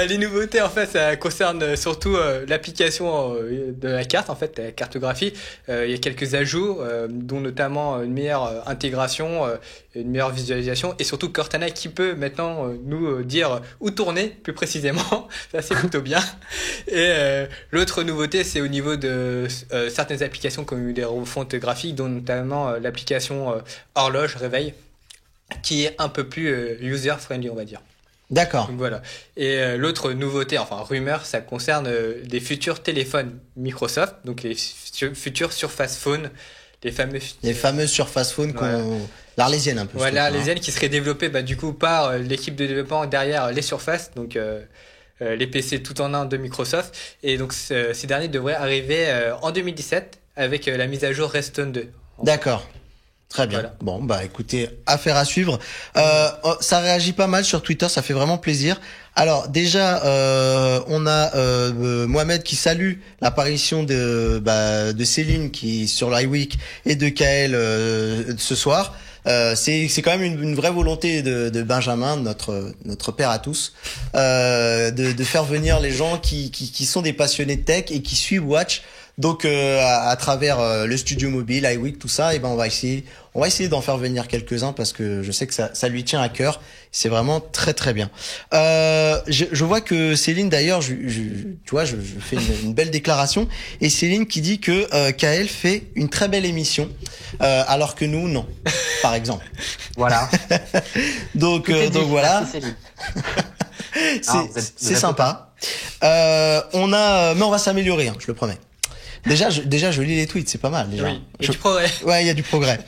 Les nouveautés en fait ça concerne surtout l'application de la carte, en fait la cartographie. Il y a quelques ajouts dont notamment une meilleure intégration, une meilleure visualisation et surtout Cortana qui peut maintenant nous dire où tourner plus précisément. Ça c'est plutôt bien. Et l'autre nouveauté c'est au niveau de certaines applications comme des refontes graphiques dont notamment l'application horloge réveil qui est un peu plus user friendly on va dire. D'accord. Donc voilà. Et l'autre nouveauté, enfin rumeur, ça concerne des futurs téléphones Microsoft, donc les futurs Surface Phone, les fameuses Surface Phone l'Arlésienne un peu. Voilà, l'Arlésienne qui serait développée du coup par l'équipe de développement derrière les Surface, donc les PC tout en un de Microsoft. Et donc ces derniers devraient arriver en 2017 avec la mise à jour Redstone 2. D'accord. Très bien. Voilà. Bon, écoutez, affaire à suivre. Ça réagit pas mal sur Twitter, ça fait vraiment plaisir. Alors déjà, on a Mohamed qui salue l'apparition de Céline qui sur l'iWeek et de Kael ce soir. C'est quand même une vraie volonté de Benjamin, notre père à tous, de faire venir les gens qui sont des passionnés de tech et qui suivent Watch Donc à travers le studio mobile, iWeek, tout ça, et ben on va essayer d'en faire venir quelques-uns parce que je sais que ça lui tient à cœur. C'est vraiment très très bien. Je vois que Céline d'ailleurs, tu vois, je fais une belle déclaration et Céline qui dit que Kael fait une très belle émission alors que nous non, par exemple. Voilà. donc voilà. C'est sympa. Mais on va s'améliorer, hein, je le promets. Déjà, je lis les tweets, c'est pas mal, déjà. Oui, il y a du progrès. Ouais, il y a du progrès.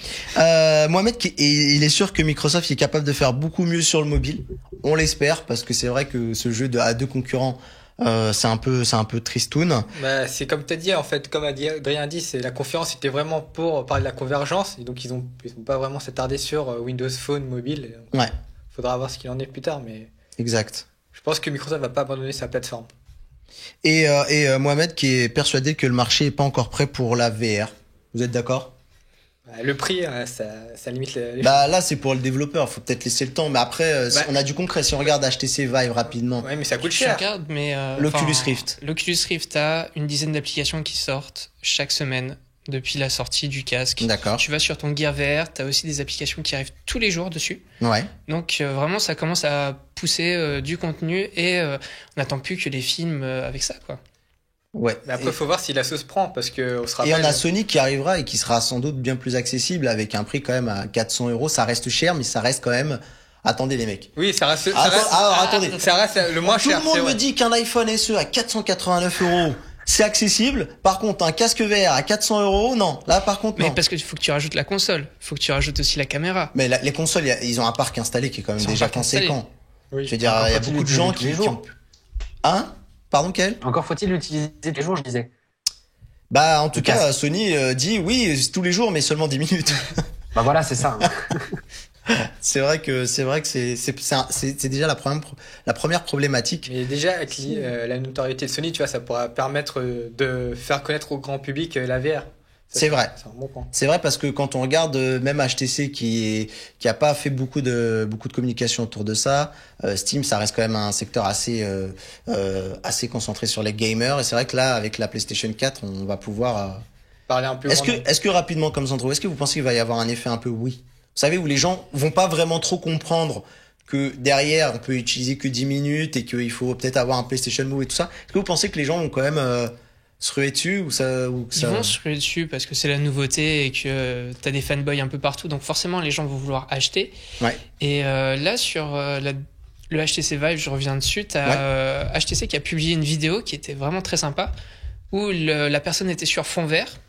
Mohamed, il est sûr que Microsoft est capable de faire beaucoup mieux sur le mobile. On l'espère, parce que c'est vrai que ce jeu à deux concurrents, c'est un peu tristoun. Bah, c'est comme t'as dit, en fait, comme Adrien dit, c'est la conférence était vraiment pour parler de la convergence, et donc ils ont pas vraiment s'attarder sur Windows Phone mobile. Ouais. Faudra voir ce qu'il en est plus tard, mais. Exact. Je pense que Microsoft va pas abandonner sa plateforme. Et Mohamed qui est persuadé que le marché est pas encore prêt pour la VR. Vous êtes d'accord? Le prix, ça limite les Bah là, c'est pour le développeur. Faut peut-être laisser le temps. Mais après, on a du concret. Si on regarde HTC Vive rapidement. Ouais, mais ça coûte cher. Regarde, mais l'Oculus Rift. L'Oculus Rift a une dizaine d'applications qui sortent chaque semaine depuis la sortie du casque. D'accord. Tu vas sur ton Gear VR, tu as aussi des applications qui arrivent tous les jours dessus. Ouais. Donc vraiment, ça commence à pousser du contenu et on n'attend plus que les films avec ça, quoi. Ouais. Mais après, faut voir si la sauce prend, parce que on se rappelle. Et on a Sony qui arrivera et qui sera sans doute bien plus accessible avec un prix quand même à 400 €. Ça reste cher, mais ça reste quand même. Attendez les mecs. Oui, ça reste. Attendez. Ça reste le moins cher. Tout le monde me dit qu'un iPhone SE à 489 €. C'est accessible. Par contre, un casque VR à 400 €, non. Là, par contre, non. Mais parce qu'il faut que tu rajoutes la console. Il faut que tu rajoutes aussi la caméra. Mais les consoles, ils ont un parc installé qui est quand même déjà conséquent. Oui. Je veux dire, il y a beaucoup de gens qui ont... Hein? Pardon, quel? Encore faut-il l'utiliser tous les jours, je disais. Bah, en tout cas, Sony dit oui, tous les jours, mais seulement 10 minutes. Bah voilà, c'est ça. C'est vrai que c'est déjà la première problématique. Mais déjà avec la notoriété de Sony, tu vois, ça pourra permettre de faire connaître au grand public la VR. C'est vrai. C'est un bon point. C'est vrai parce que quand on regarde même HTC qui a pas fait beaucoup de communication autour de ça, Steam ça reste quand même un secteur assez concentré sur les gamers et c'est vrai que là avec la PlayStation 4 on va pouvoir parler un peu. Est-ce que rapidement comme Sandro, est-ce que vous pensez qu'il va y avoir un effet un peu oui? Vous savez où les gens vont pas vraiment trop comprendre que derrière on peut utiliser que 10 minutes et qu'il faut peut-être avoir un PlayStation Move et tout ça. Est-ce que vous pensez que les gens vont quand même se ruer dessus ou ça Ils vont se ruer dessus parce que c'est la nouveauté et que t'as des fanboys un peu partout, donc forcément les gens vont vouloir acheter. Ouais. Et là sur le HTC Vive, je reviens dessus, t'as HTC qui a publié une vidéo qui était vraiment très sympa où la personne était sur fond vert.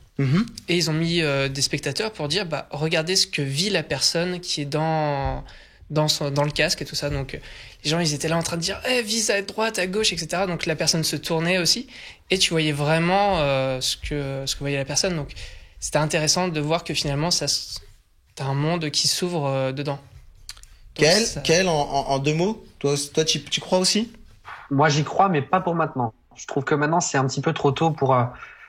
Et ils ont mis des spectateurs pour dire bah regardez ce que vit la personne qui est dans le casque et tout ça. Donc les gens ils étaient là en train de dire vise à droite, à gauche, etc. Donc la personne se tournait aussi et tu voyais vraiment ce que voyait la personne. Donc c'était intéressant de voir que finalement t'as un monde qui s'ouvre dedans. Quel en deux mots, toi tu crois aussi? Moi j'y crois mais pas pour maintenant. Je trouve que maintenant c'est un petit peu trop tôt pour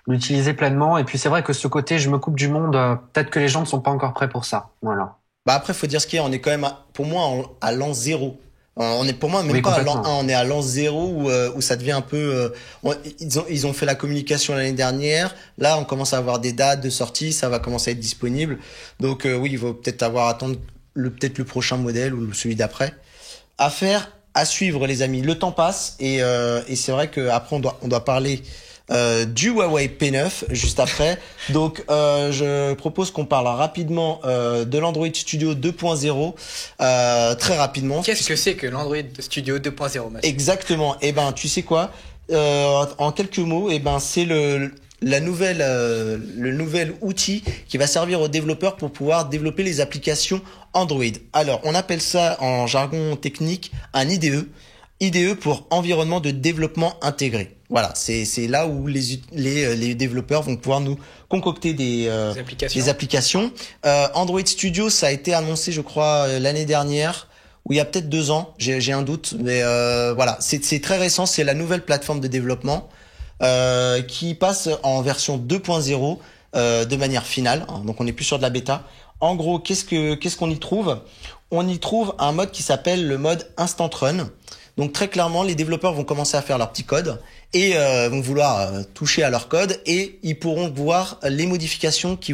l'utiliser pleinement et puis c'est vrai que ce côté je me coupe du monde, peut-être que les gens ne sont pas encore prêts pour ça. Voilà. Bah après faut dire ce qu'il y a, on est quand même pour moi à l'an 0. On est pour moi même pas à l'an 1, on est à l'an 0 où ça devient un peu ils ont fait la communication l'année dernière, là on commence à avoir des dates de sortie, ça va commencer à être disponible. Donc oui, il faut peut-être attendre peut-être le prochain modèle ou celui d'après. À suivre les amis, le temps passe et c'est vrai que après on doit parler du Huawei P9 juste après. Donc je propose qu'on parle rapidement de l'Android Studio 2.0 très rapidement. Qu'est-ce que c'est que l'Android Studio 2.0 Mathieu? Exactement. Et ben tu sais quoi, en quelques mots, et ben c'est le nouvel outil qui va servir aux développeurs pour pouvoir développer les applications Android. Alors, on appelle ça en jargon technique un IDE. IDE pour environnement de développement intégré. Voilà, c'est là où les développeurs vont pouvoir nous concocter des applications. Android Studio, ça a été annoncé, je crois, l'année dernière, ou il y a peut-être 2 ans. J'ai un doute, mais voilà, c'est très récent. C'est la nouvelle plateforme de développement qui passe en version 2.0 de manière finale. Donc, on n'est plus sur de la bêta. En gros, qu'est-ce qu'on y trouve? On y trouve un mode qui s'appelle le mode Instant Run. Donc très clairement, les développeurs vont commencer à faire leur petit code et vont vouloir toucher à leur code, et ils pourront voir les modifications qui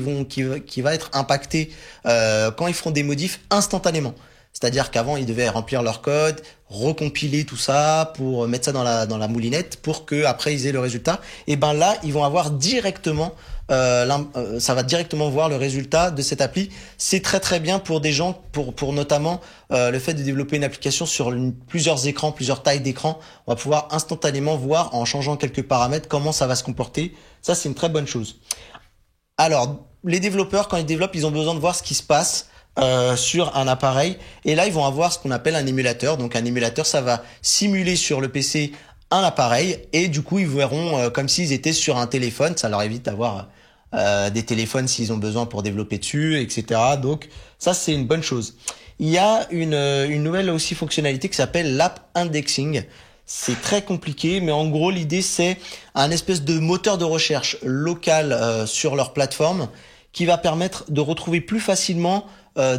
va être impactées quand ils feront des modifs instantanément. C'est-à-dire qu'avant, ils devaient remplir leur code, recompiler tout ça pour mettre ça dans la moulinette pour que après ils aient le résultat. Et ben là, ils vont avoir directement ça va directement voir le résultat de cette appli. C'est très très bien pour des gens, pour notamment le fait de développer une application sur plusieurs écrans, plusieurs tailles d'écran. On va pouvoir instantanément voir en changeant quelques paramètres comment ça va se comporter. Ça, c'est une très bonne chose. Alors, les développeurs, quand ils développent, ils ont besoin de voir ce qui se passe sur un appareil, et là ils vont avoir ce qu'on appelle un émulateur. Donc un émulateur, ça va simuler sur le PC un appareil, et du coup ils verront comme s'ils étaient sur un téléphone. Ça leur évite d'avoir des téléphones s'ils ont besoin pour développer dessus, etc. Donc ça, c'est une bonne chose. Il y a une nouvelle aussi fonctionnalité qui s'appelle l'app indexing. C'est très compliqué, mais en gros l'idée, c'est un espèce de moteur de recherche local sur leur plateforme qui va permettre de retrouver plus facilement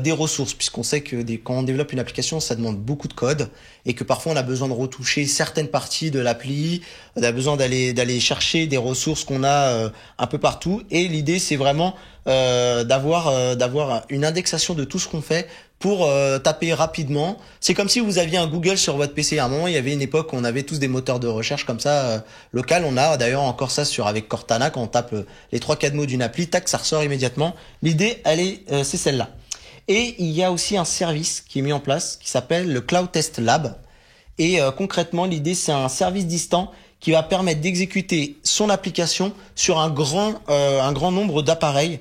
des ressources, puisqu'on sait que quand on développe une application, ça demande beaucoup de code, et que parfois on a besoin de retoucher certaines parties de l'appli, on a besoin d'aller chercher des ressources qu'on a un peu partout. Et l'idée, c'est vraiment d'avoir une indexation de tout ce qu'on fait pour taper rapidement. C'est comme si vous aviez un Google sur votre PC. À un moment, il y avait une époque où on avait tous des moteurs de recherche comme ça local. On a d'ailleurs encore ça avec Cortana, quand on tape les 3-4 mots d'une appli, tac, ça ressort immédiatement. L'idée, c'est celle-là. Et il y a aussi un service qui est mis en place qui s'appelle le Cloud Test Lab. Et concrètement, l'idée, c'est un service distant qui va permettre d'exécuter son application sur un grand nombre d'appareils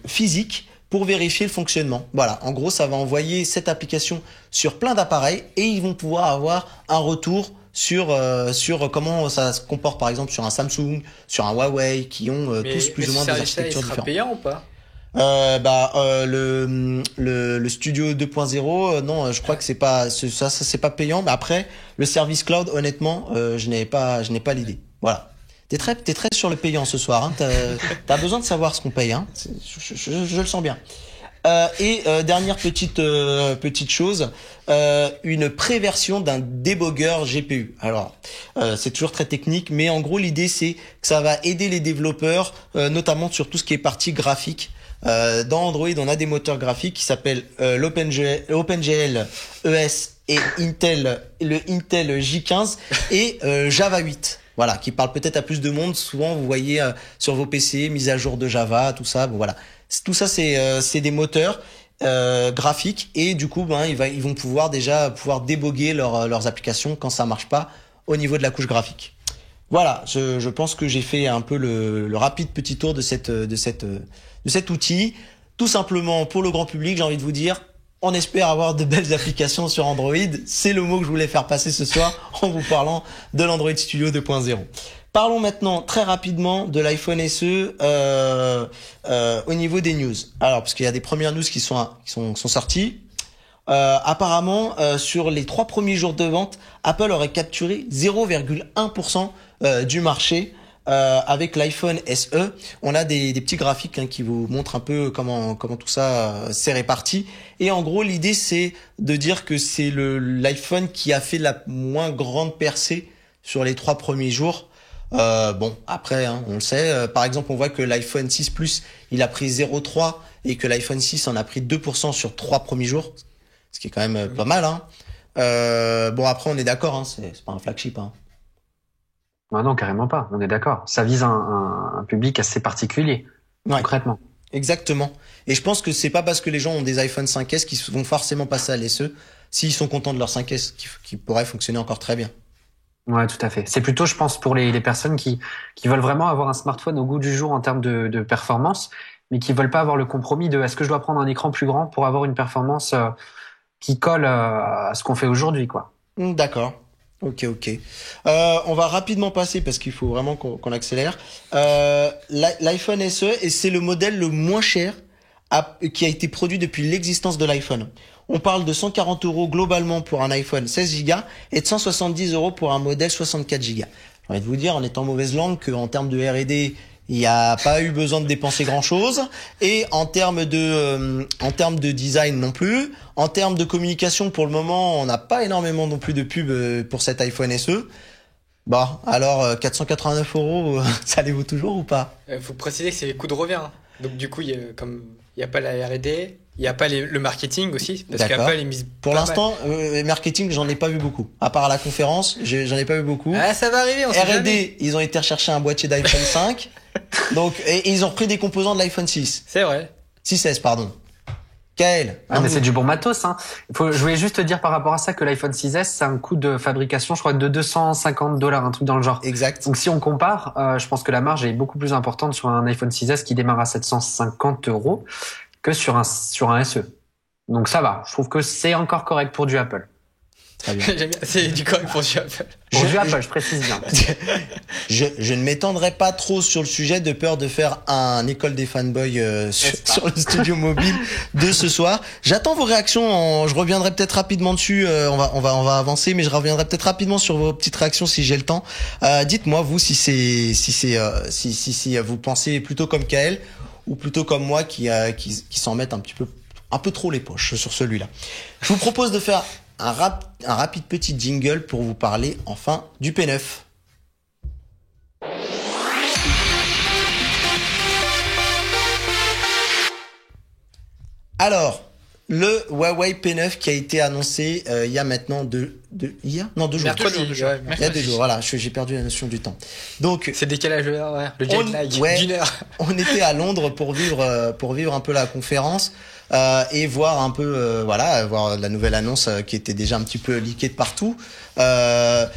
physiques pour vérifier le fonctionnement. Voilà, en gros, ça va envoyer cette application sur plein d'appareils, et ils vont pouvoir avoir un retour sur comment ça se comporte, par exemple sur un Samsung, sur un Huawei, qui ont tous plus ou moins des architectures différentes. Ça, il sera payant ou pas? Le Studio 2.0, non, je crois que c'est pas c'est pas payant. Mais après, le service cloud, honnêtement, je n'ai pas l'idée. Voilà. T'es très sur le payant ce soir. Hein. T'as besoin de savoir ce qu'on paye. Hein. Je le sens bien. Dernière petite chose, une préversion d'un débugger GPU. Alors, c'est toujours très technique, mais en gros, l'idée, c'est que ça va aider les développeurs, notamment sur tout ce qui est partie graphique. Dans Android, on a des moteurs graphiques qui s'appellent l'OpenGL ES et le Intel J15 et Java 8. Voilà, qui parle peut-être à plus de monde. Souvent, vous voyez sur vos PC, mise à jour de Java, tout ça. Bon, voilà. Tout ça, c'est des moteurs graphiques, et du coup, ils vont pouvoir déboguer leurs applications quand ça marche pas au niveau de la couche graphique. Voilà, je pense que j'ai fait un peu le rapide petit tour de cet outil. Tout simplement, pour le grand public, j'ai envie de vous dire, on espère avoir de belles applications sur Android. C'est le mot que je voulais faire passer ce soir en vous parlant de l'Android Studio 2.0. Parlons maintenant très rapidement de l'iPhone SE au niveau des news. Alors, parce qu'il y a des premières news qui sont sorties. Apparemment, sur les 3 premiers jours de vente, Apple aurait capturé 0,1% du marché avec l'iPhone SE. On a des petits graphiques qui vous montrent un peu comment tout ça s'est réparti. Et en gros, l'idée, c'est de dire que c'est l'iPhone qui a fait la moins grande percée sur les 3 premiers jours. Bon, après, on le sait. Par exemple, on voit que l'iPhone 6 Plus, il a pris 0,3 et que l'iPhone 6 en a pris 2% sur 3 premiers jours. Ce qui est quand même pas mal. Bon, après, on est d'accord, c'est pas un flagship. Ah non, carrément pas. On est d'accord. Ça vise un public assez particulier, concrètement. Exactement. Et je pense que c'est pas parce que les gens ont des iPhone 5S qu'ils vont forcément passer à l'SE s'ils sont contents de leur 5S qui pourrait fonctionner encore très bien. Ouais, tout à fait. C'est plutôt, je pense, pour les personnes qui veulent vraiment avoir un smartphone au goût du jour en termes de performance, mais qui veulent pas avoir le compromis de est-ce que je dois prendre un écran plus grand pour avoir une performance qui colle à ce qu'on fait aujourd'hui, quoi. D'accord. Ok. On va rapidement passer parce qu'il faut vraiment qu'on accélère. L'iPhone SE, et c'est le modèle le moins cher qui a été produit depuis l'existence de l'iPhone. On parle de 140 € globalement pour un iPhone 16 Go et de 170 € pour un modèle 64 Go. J'ai envie de vous dire, en étant mauvaise langue, qu'en termes de R&D, il n'y a pas eu besoin de dépenser grand-chose. Et en termes de design non plus. En termes de communication, pour le moment, on n'a pas énormément non plus de pub pour cet iPhone SE. Bon, alors 489 €, ça les vaut toujours ou pas? Faut préciser que c'est les coûts de revient. Donc du coup, il y a pas la R&D, il y a pas le marketing aussi, parce qu'Apple est mise. Pour l'instant, marketing, j'en ai pas vu beaucoup. À part à la conférence, j'en ai pas vu beaucoup. Ah, ça va arriver. R&D, ils ont été rechercher un boîtier d'iPhone 5, donc et ils ont repris des composants de l'iPhone 6. C'est vrai. 6S, pardon. Kael. Mais c'est du bon matos, hein. Je voulais juste te dire par rapport à ça que l'iPhone 6S, c'est un coût de fabrication, je crois, de $250, un truc dans le genre. Exact. Donc si on compare, je pense que la marge est beaucoup plus importante sur un iPhone 6S qui démarre à 750 € que sur un SE. Donc ça va. Je trouve que c'est encore correct pour du Apple. Très bien. J'aime bien. C'est du correct pour du Apple. Pour du Apple, je précise bien. Je ne m'étendrai pas trop sur le sujet de peur de faire un école des fanboys sur le studio mobile de ce soir. J'attends vos réactions. Je reviendrai peut-être rapidement dessus. On va avancer, mais je reviendrai peut-être rapidement sur vos petites réactions si j'ai le temps. Dites-moi vous si vous pensez plutôt comme Kael ou plutôt comme moi qui s'en mettent un peu trop les poches sur celui-là. Je vous propose de faire un rapide petit jingle pour vous parler enfin du P9. Alors, le Huawei P9 qui a été annoncé il y a maintenant deux jours. Il y a 2 jours, voilà, j'ai perdu la notion du temps. Donc, c'est décalage horaire, ouais. Le jet lag d'une heure. On était à Londres pour vivre un peu la conférence. Et voir un peu, voir la nouvelle annonce qui était déjà un petit peu leakée de partout. Un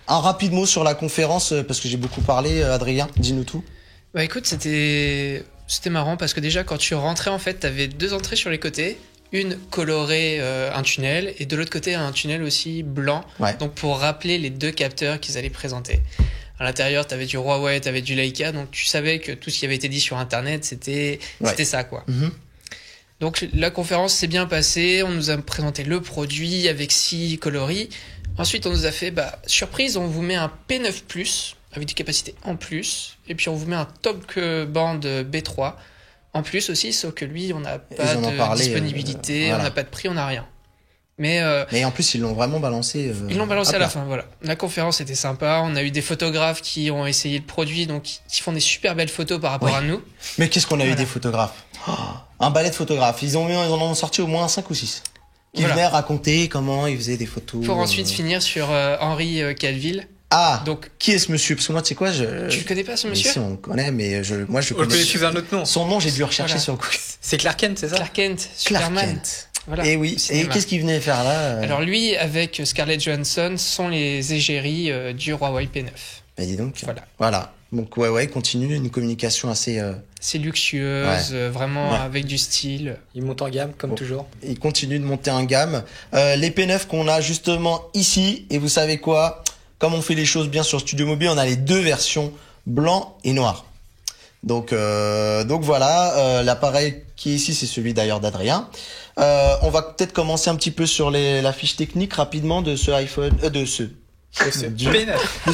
rapide mot sur la conférence, parce que j'ai beaucoup parlé, Adrien, dis-nous tout. Bah écoute, c'était marrant parce que déjà quand tu rentrais, en fait, t'avais 2 entrées sur les côtés, une colorée, un tunnel, et de l'autre côté un tunnel aussi blanc, donc pour rappeler les 2 capteurs qu'ils allaient présenter. À l'intérieur, t'avais du Huawei, t'avais du Leica, donc tu savais que tout ce qui avait été dit sur Internet, c'était ça, quoi. Mm-hmm. Donc la conférence s'est bien passée, on nous a présenté le produit avec 6 coloris. Ensuite on nous a fait, surprise, on vous met un P9 Plus avec des capacités en plus. Et puis on vous met un Talkband B3 en plus aussi, sauf que lui on n'a pas de disponibilité, on n'a pas de prix, on n'a rien. Mais en plus ils l'ont vraiment balancé. Ils l'ont balancé à la fin, voilà. La conférence était sympa, on a eu des photographes qui ont essayé le produit, donc qui font des super belles photos par rapport à nous. Mais qu'est-ce qu'on a eu des photographes, un balai de photographes. Ils en ont sorti au moins 5 ou 6 qui venaient raconter comment ils faisaient des photos. Pour ensuite finir sur Henri Calville. Ah, donc qui est ce monsieur? Parce que moi, tu sais quoi, tu le connais pas, ce monsieur? Si, on le connaît, mais moi je connais. On le connaît sous un autre nom. Son nom, j'ai dû rechercher sur le coup. C'est Clark Kent, c'est ça? Clark Kent, Superman. Voilà, et oui. Et qu'est-ce qu'il venait faire là? Alors lui, avec Scarlett Johansson, sont les égéries du Huawei P9. Bah dis donc. Voilà. Donc Huawei continue une communication assez. C'est luxueuse, vraiment avec du style. Il monte en gamme comme toujours. Il continue de monter en gamme. Les P9 qu'on a justement ici, et vous savez quoi? Comme on fait les choses bien sur Studio Mobile, on a les 2 versions blanc et noir. Donc voilà, l'appareil qui est ici, c'est celui d'ailleurs d'Adrien. On va peut-être commencer un petit peu sur la fiche technique rapidement de ce iPhone, de ce P9. De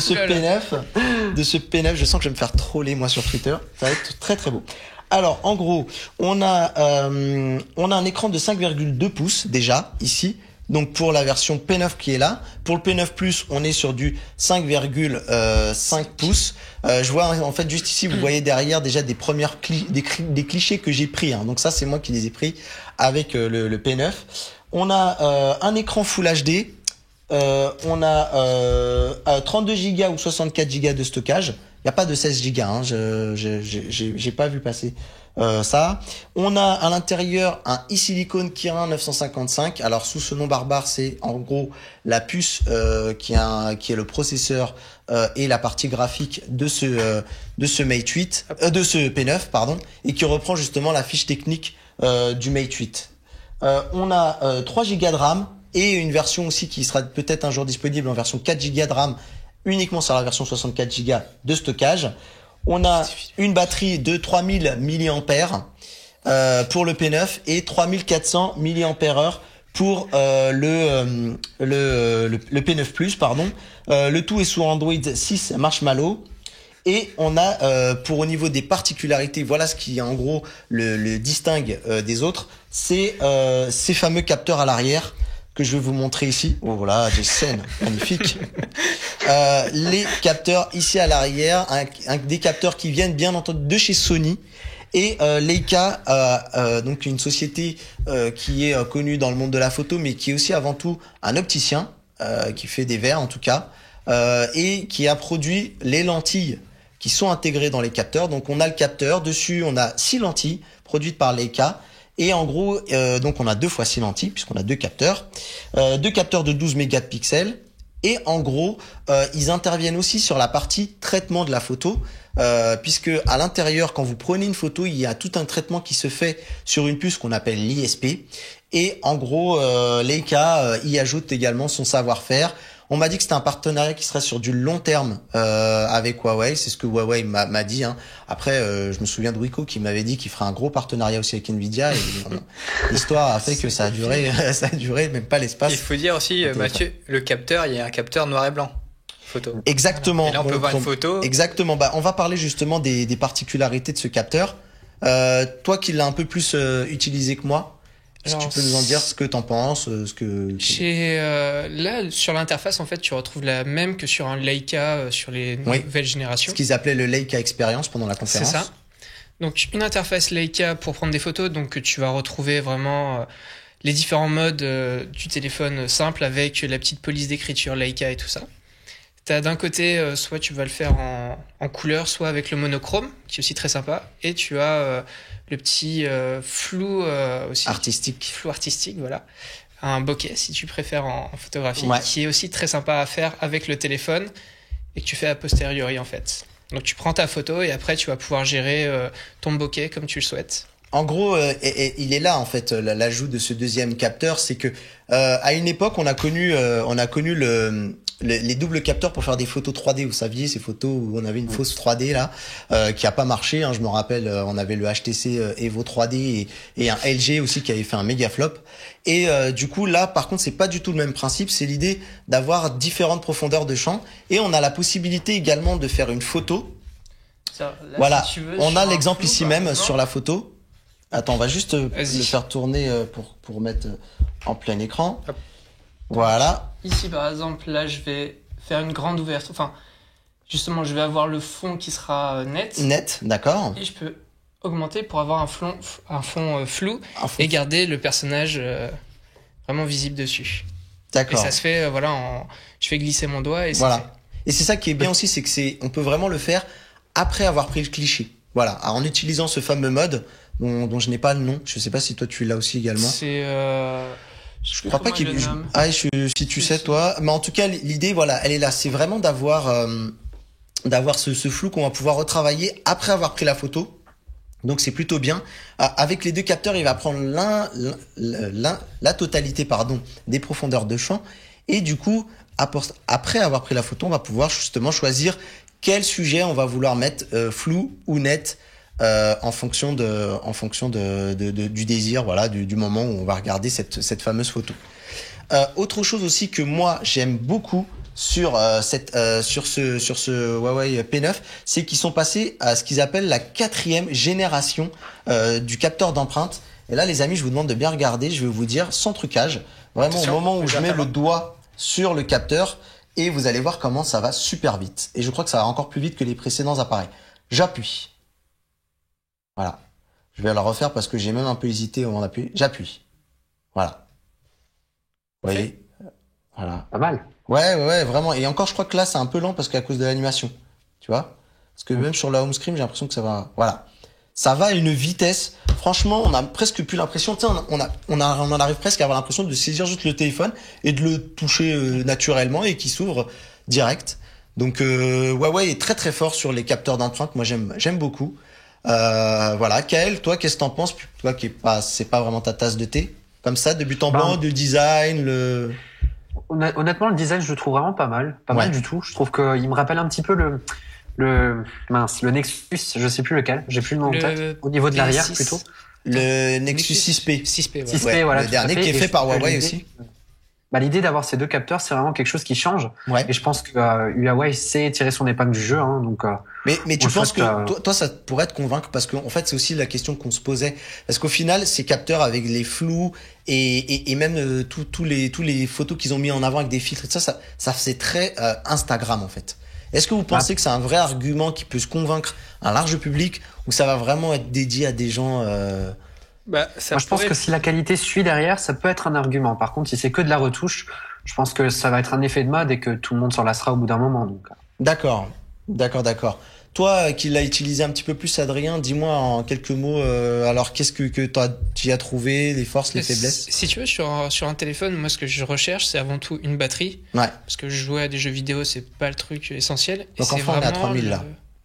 ce P9. Je sens que je vais me faire troller moi sur Twitter. Ça va être très très beau. Alors en gros, on a un écran de 5,2 pouces déjà ici. Donc pour la version P9 qui est là, pour le P9 Plus, on est sur du 5,5 pouces. Je vois en fait juste ici, vous voyez derrière déjà des premières des clichés que j'ai pris. Donc ça, c'est moi qui les ai pris avec le P9. On a un écran Full HD. On a 32 Go ou 64 Go de stockage. Il n'y a pas de 16 Go. J'ai pas vu passer ça. On a à l'intérieur un e-silicone Kirin 955. Alors sous ce nom barbare, c'est en gros la puce qui est le processeur et la partie graphique de ce Mate 8, de ce P9 pardon, et qui reprend justement la fiche technique du Mate 8. On a 3 Go de RAM et une version aussi qui sera peut-être un jour disponible en version 4 Go de RAM uniquement sur la version 64 Go de stockage. On a une batterie de 3000 mAh pour le P9 et 3400 mAh pour le P9 Plus pardon. Le tout est sous Android 6 Marshmallow. Et on a pour au niveau des particularités, voilà ce qui en gros le distingue des autres, c'est ces fameux capteurs à l'arrière que je vais vous montrer ici. Oh voilà, des scènes magnifiques. Les capteurs ici à l'arrière, des capteurs qui viennent bien entendu de chez Sony. Et Leica, donc une société qui est connue dans le monde de la photo, mais qui est aussi avant tout un opticien, qui fait des verres en tout cas, et qui a produit les lentilles qui sont intégrées dans les capteurs. Donc on a le capteur, dessus on a 6 lentilles produites par Leica. Et en gros, donc on a 2 fois 6 lentilles, puisqu'on a 2 capteurs. 2 capteurs de 12 mégapixels. Et en gros, ils interviennent aussi sur la partie traitement de la photo, puisque à l'intérieur, quand vous prenez une photo, il y a tout un traitement qui se fait sur une puce qu'on appelle l'ISP. Et en gros, Leica y ajoute également son savoir-faire. On m'a dit que c'était un partenariat qui serait sur du long terme avec Huawei. C'est ce que Huawei m'a dit. Hein. Après, je me souviens de Rico qui m'avait dit qu'il ferait un gros partenariat aussi avec Nvidia. Et l'histoire a fait que ça a duré même pas l'espace. Il faut dire aussi, Mathieu, le capteur, il y a un capteur noir et blanc. Photo. Exactement. Et là, on peut voir une photo. Exactement. On va parler justement des particularités de ce capteur. Toi qui l'as un peu plus utilisé que moi. Est-ce que tu peux nous en dire ce que t'en penses, Là, sur l'interface, en fait, tu retrouves la même que sur un Leica sur les nouvelles générations. Ce qu'ils appelaient le Leica Experience pendant la conférence. C'est ça. Donc, une interface Leica pour prendre des photos, donc tu vas retrouver vraiment les différents modes du téléphone simple avec la petite police d'écriture Leica et tout ça. T'as d'un côté, soit tu vas le faire en couleur, soit avec le monochrome, qui est aussi très sympa, et tu as le petit flou aussi. Flou artistique, voilà. Un bokeh, si tu préfères en photographie, qui est aussi très sympa à faire avec le téléphone et que tu fais a posteriori, en fait. Donc tu prends ta photo et après tu vas pouvoir gérer ton bokeh comme tu le souhaites. En gros, il est là en fait l'ajout de ce deuxième capteur, c'est que à une époque on a connu les doubles capteurs pour faire des photos 3D. Vous saviez, ces photos où on avait une fausse 3D là qui a pas marché. Hein, je me rappelle, on avait le HTC Evo 3D et un LG aussi qui avait fait un méga flop. Et du coup là, par contre, c'est pas du tout le même principe. C'est l'idée d'avoir différentes profondeurs de champ et on a la possibilité également de faire une photo. Là, voilà, si tu veux, on a l'exemple ici même sur la photo. Attends, on va juste le faire tourner pour mettre en plein écran. Hop. Voilà. Ici, par exemple, là, je vais faire une grande ouverture. Enfin, justement, je vais avoir le fond qui sera net. Net, d'accord. Et je peux augmenter pour avoir un fond flou et garder le personnage vraiment visible dessus. D'accord. Et ça se fait, je fais glisser mon doigt et voilà. C'est fait. Et c'est ça qui est bien aussi, c'est que on peut vraiment le faire après avoir pris le cliché. Voilà, en utilisant ce fameux mode dont je n'ai pas le nom. Je sais pas si toi tu l'as aussi également. C'est je crois pas qu'il si tu sais toi, mais en tout cas l'idée voilà, elle est là, c'est vraiment d'avoir ce flou qu'on va pouvoir retravailler après avoir pris la photo. Donc c'est plutôt bien. Avec les deux capteurs, il va prendre la totalité des profondeurs de champ et du coup après avoir pris la photo, on va pouvoir justement choisir quel sujet on va vouloir mettre flou ou net. En fonction du désir, voilà, du moment où on va regarder cette fameuse photo. Autre chose aussi que moi j'aime beaucoup sur ce Huawei P9, c'est qu'ils sont passés à ce qu'ils appellent la 4e génération du capteur d'empreinte. Et là, les amis, je vous demande de bien regarder. Je vais vous dire sans trucage, vraiment au moment où je mets le doigt sur le capteur, et vous allez voir comment ça va super vite. Et je crois que ça va encore plus vite que les précédents appareils. J'appuie. Voilà. Je vais la refaire parce que j'ai même un peu hésité au moment d'appuyer. J'appuie. Voilà. Vous voyez? Voilà. Pas mal. Ouais, vraiment. Et encore, je crois que là, c'est un peu lent parce qu'à cause de l'animation. Tu vois? Parce que même sur la home screen, j'ai l'impression que ça va, voilà. Ça va à une vitesse. Franchement, on a presque plus l'impression, tu sais, on en arrive presque à avoir l'impression de saisir juste le téléphone et de le toucher naturellement et qui s'ouvre direct. Donc, Huawei est très très fort sur les capteurs d'empreinte. Moi, j'aime beaucoup. Voilà. Kael, toi, qu'est-ce que t'en penses? Toi, c'est pas vraiment ta tasse de thé. Comme ça, de but en blanc, de design, Honnêtement, le design, je le trouve vraiment pas mal. Pas mal du tout. Je trouve qu'il me rappelle un petit peu le Nexus, je sais plus lequel. J'ai plus le nom en tête. Au niveau de l'arrière, plutôt. Le Nexus 6P. 6P, ouais. 6P, voilà. Le dernier qui est fait par Huawei aussi. l'idée d'avoir ces 2 capteurs, c'est vraiment quelque chose qui change. Ouais. Et je pense que Huawei sait tirer son épingle du jeu. Hein, donc, mais tu penses que toi, ça pourrait te convaincre parce qu'en fait, c'est aussi la question qu'on se posait. Parce qu'au final, ces capteurs avec les flous et même tous les photos qu'ils ont mis en avant avec des filtres et tout ça faisait très Instagram en fait. Est-ce que vous pensez que c'est un vrai argument qui peut se convaincre un large public ou ça va vraiment être dédié à des gens Moi, je pense que si la qualité suit derrière, ça peut être un argument. Par contre, si c'est que de la retouche, je pense que ça va être un effet de mode et que tout le monde s'en lassera au bout d'un moment. Donc. D'accord. Toi, qui l'as utilisé un petit peu plus, Adrien, dis-moi en quelques mots. Alors, qu'est-ce que tu as trouvé, les forces, les faiblesses? Si tu veux, sur un téléphone, moi, ce que je recherche, c'est avant tout une batterie. Ouais. Parce que jouer à des jeux vidéo, c'est pas le truc essentiel. Donc, enfin, on est à 3000 là.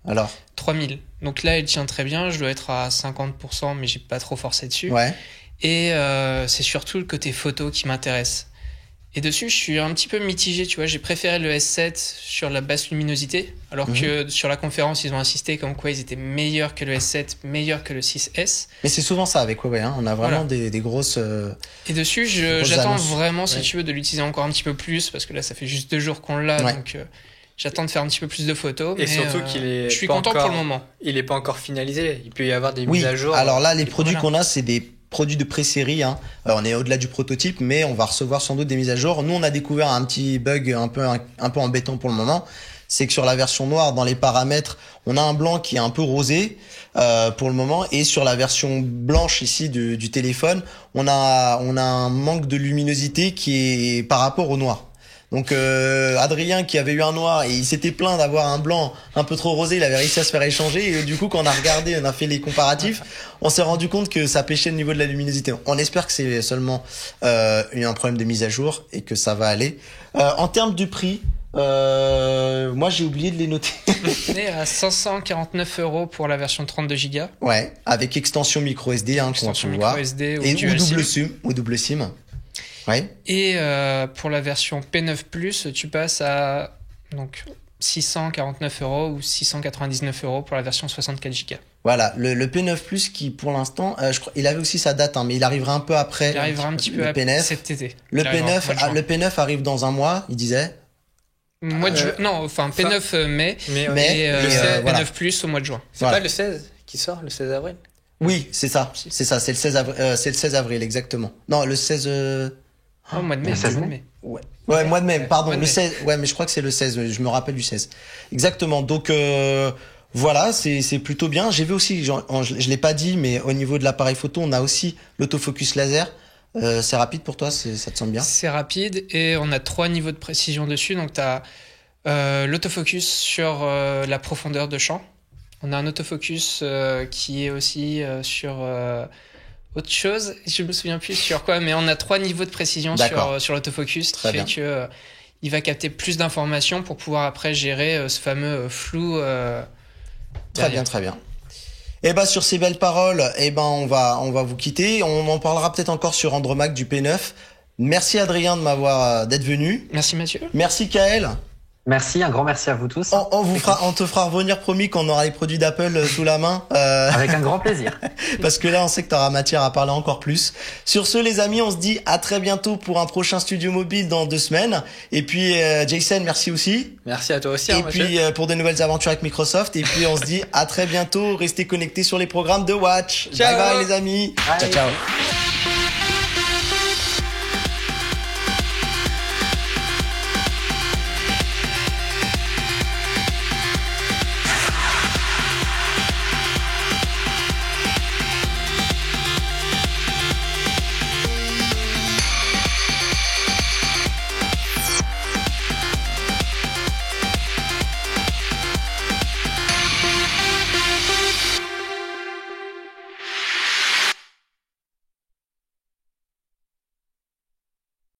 Alors 3000. Donc là, il tient très bien. Je dois être à 50%, mais j'ai pas trop forcé dessus. Ouais. Et c'est surtout le côté photo qui m'intéresse. Et dessus, je suis un petit peu mitigé, tu vois. J'ai préféré le S7 sur la basse luminosité, alors que sur la conférence, ils ont insisté comme quoi ils étaient meilleurs que le S7, meilleurs que le 6S. Mais c'est souvent ça avec Huawei, hein. On a vraiment des grosses... Et dessus, j'attends vraiment, si tu veux, de l'utiliser encore un petit peu plus, parce que là, ça fait juste 2 jours qu'on l'a, donc... J'attends de faire un petit peu plus de photos. Et surtout qu'il est. Je suis content pour le moment. Il n'est pas encore finalisé. Il peut y avoir des mises à jour. Alors là, les produits qu'on a, c'est des produits de pré-série. Hein. On est au-delà du prototype, mais on va recevoir sans doute des mises à jour. Nous, on a découvert un petit bug un peu embêtant pour le moment. C'est que sur la version noire, dans les paramètres, on a un blanc qui est un peu rosé pour le moment. Et sur la version blanche ici du téléphone, on a un manque de luminosité qui est par rapport au noir. Donc Adrien qui avait eu un noir et il s'était plaint d'avoir un blanc un peu trop rosé, il avait réussi à se faire échanger et du coup quand on a regardé, on a fait les comparatifs, on s'est rendu compte que ça pêchait au niveau de la luminosité. On espère que c'est seulement un problème de mise à jour et que ça va aller. En termes du prix, moi j'ai oublié de les noter. On est à 549 € pour la version 32 Go. Ouais, avec extension micro SD qu'on va pouvoir. SD ou double SIM. Ouais. Et pour la version P9+, tu passes à donc 649 € ou 699 € pour la version 64 Go. Voilà, le P9+ qui pour l'instant, je crois, il avait aussi sa date, hein, mais il arrivera un peu après. Il arrivera un petit peu après cet été. Le P9 arrive dans un mois, il disait. Mois de juin. Non, enfin P9 mai et P9+ au mois de juin. C'est pas le 16 qui sort, le 16 avril? Oui, c'est ça, c'est le 16 avril exactement. Non, le 16 mois de mai. Le 16 mai. Ouais, mois de mai, pardon, le 16. Ouais, mais je crois que c'est le 16, je me rappelle du 16. Exactement. Donc voilà, c'est plutôt bien. J'ai vu aussi, je l'ai pas dit, mais au niveau de l'appareil photo, on a aussi l'autofocus laser. C'est rapide pour toi, ça te semble bien? C'est rapide et on a 3 niveaux de précision dessus. Donc tu as l'autofocus sur la profondeur de champ. On a un autofocus qui est aussi sur autre chose. Je me souviens plus sur quoi, mais on a 3 niveaux de précision sur l'autofocus qui fait que il va capter plus d'informations pour pouvoir après gérer ce fameux flou. Très bien. Et sur ces belles paroles, on va vous quitter. On en parlera peut-être encore sur Andromaque du P9. Merci Adrien d'être venu. Merci Mathieu. Merci Kael. Merci, un grand merci à vous tous. On te fera revenir promis quand on aura les produits d'Apple sous la main. Avec un grand plaisir. Parce que là, on sait que tu auras matière à parler encore plus. Sur ce, les amis, on se dit à très bientôt pour un prochain Studio Mobile dans 2 semaines. Et puis, Jason, merci aussi. Merci à toi aussi. Et puis, pour de nouvelles aventures avec Microsoft. Et puis, on se dit à très bientôt. Restez connectés sur les programmes de Watch. Ciao. Bye bye, les amis. Bye. Ciao.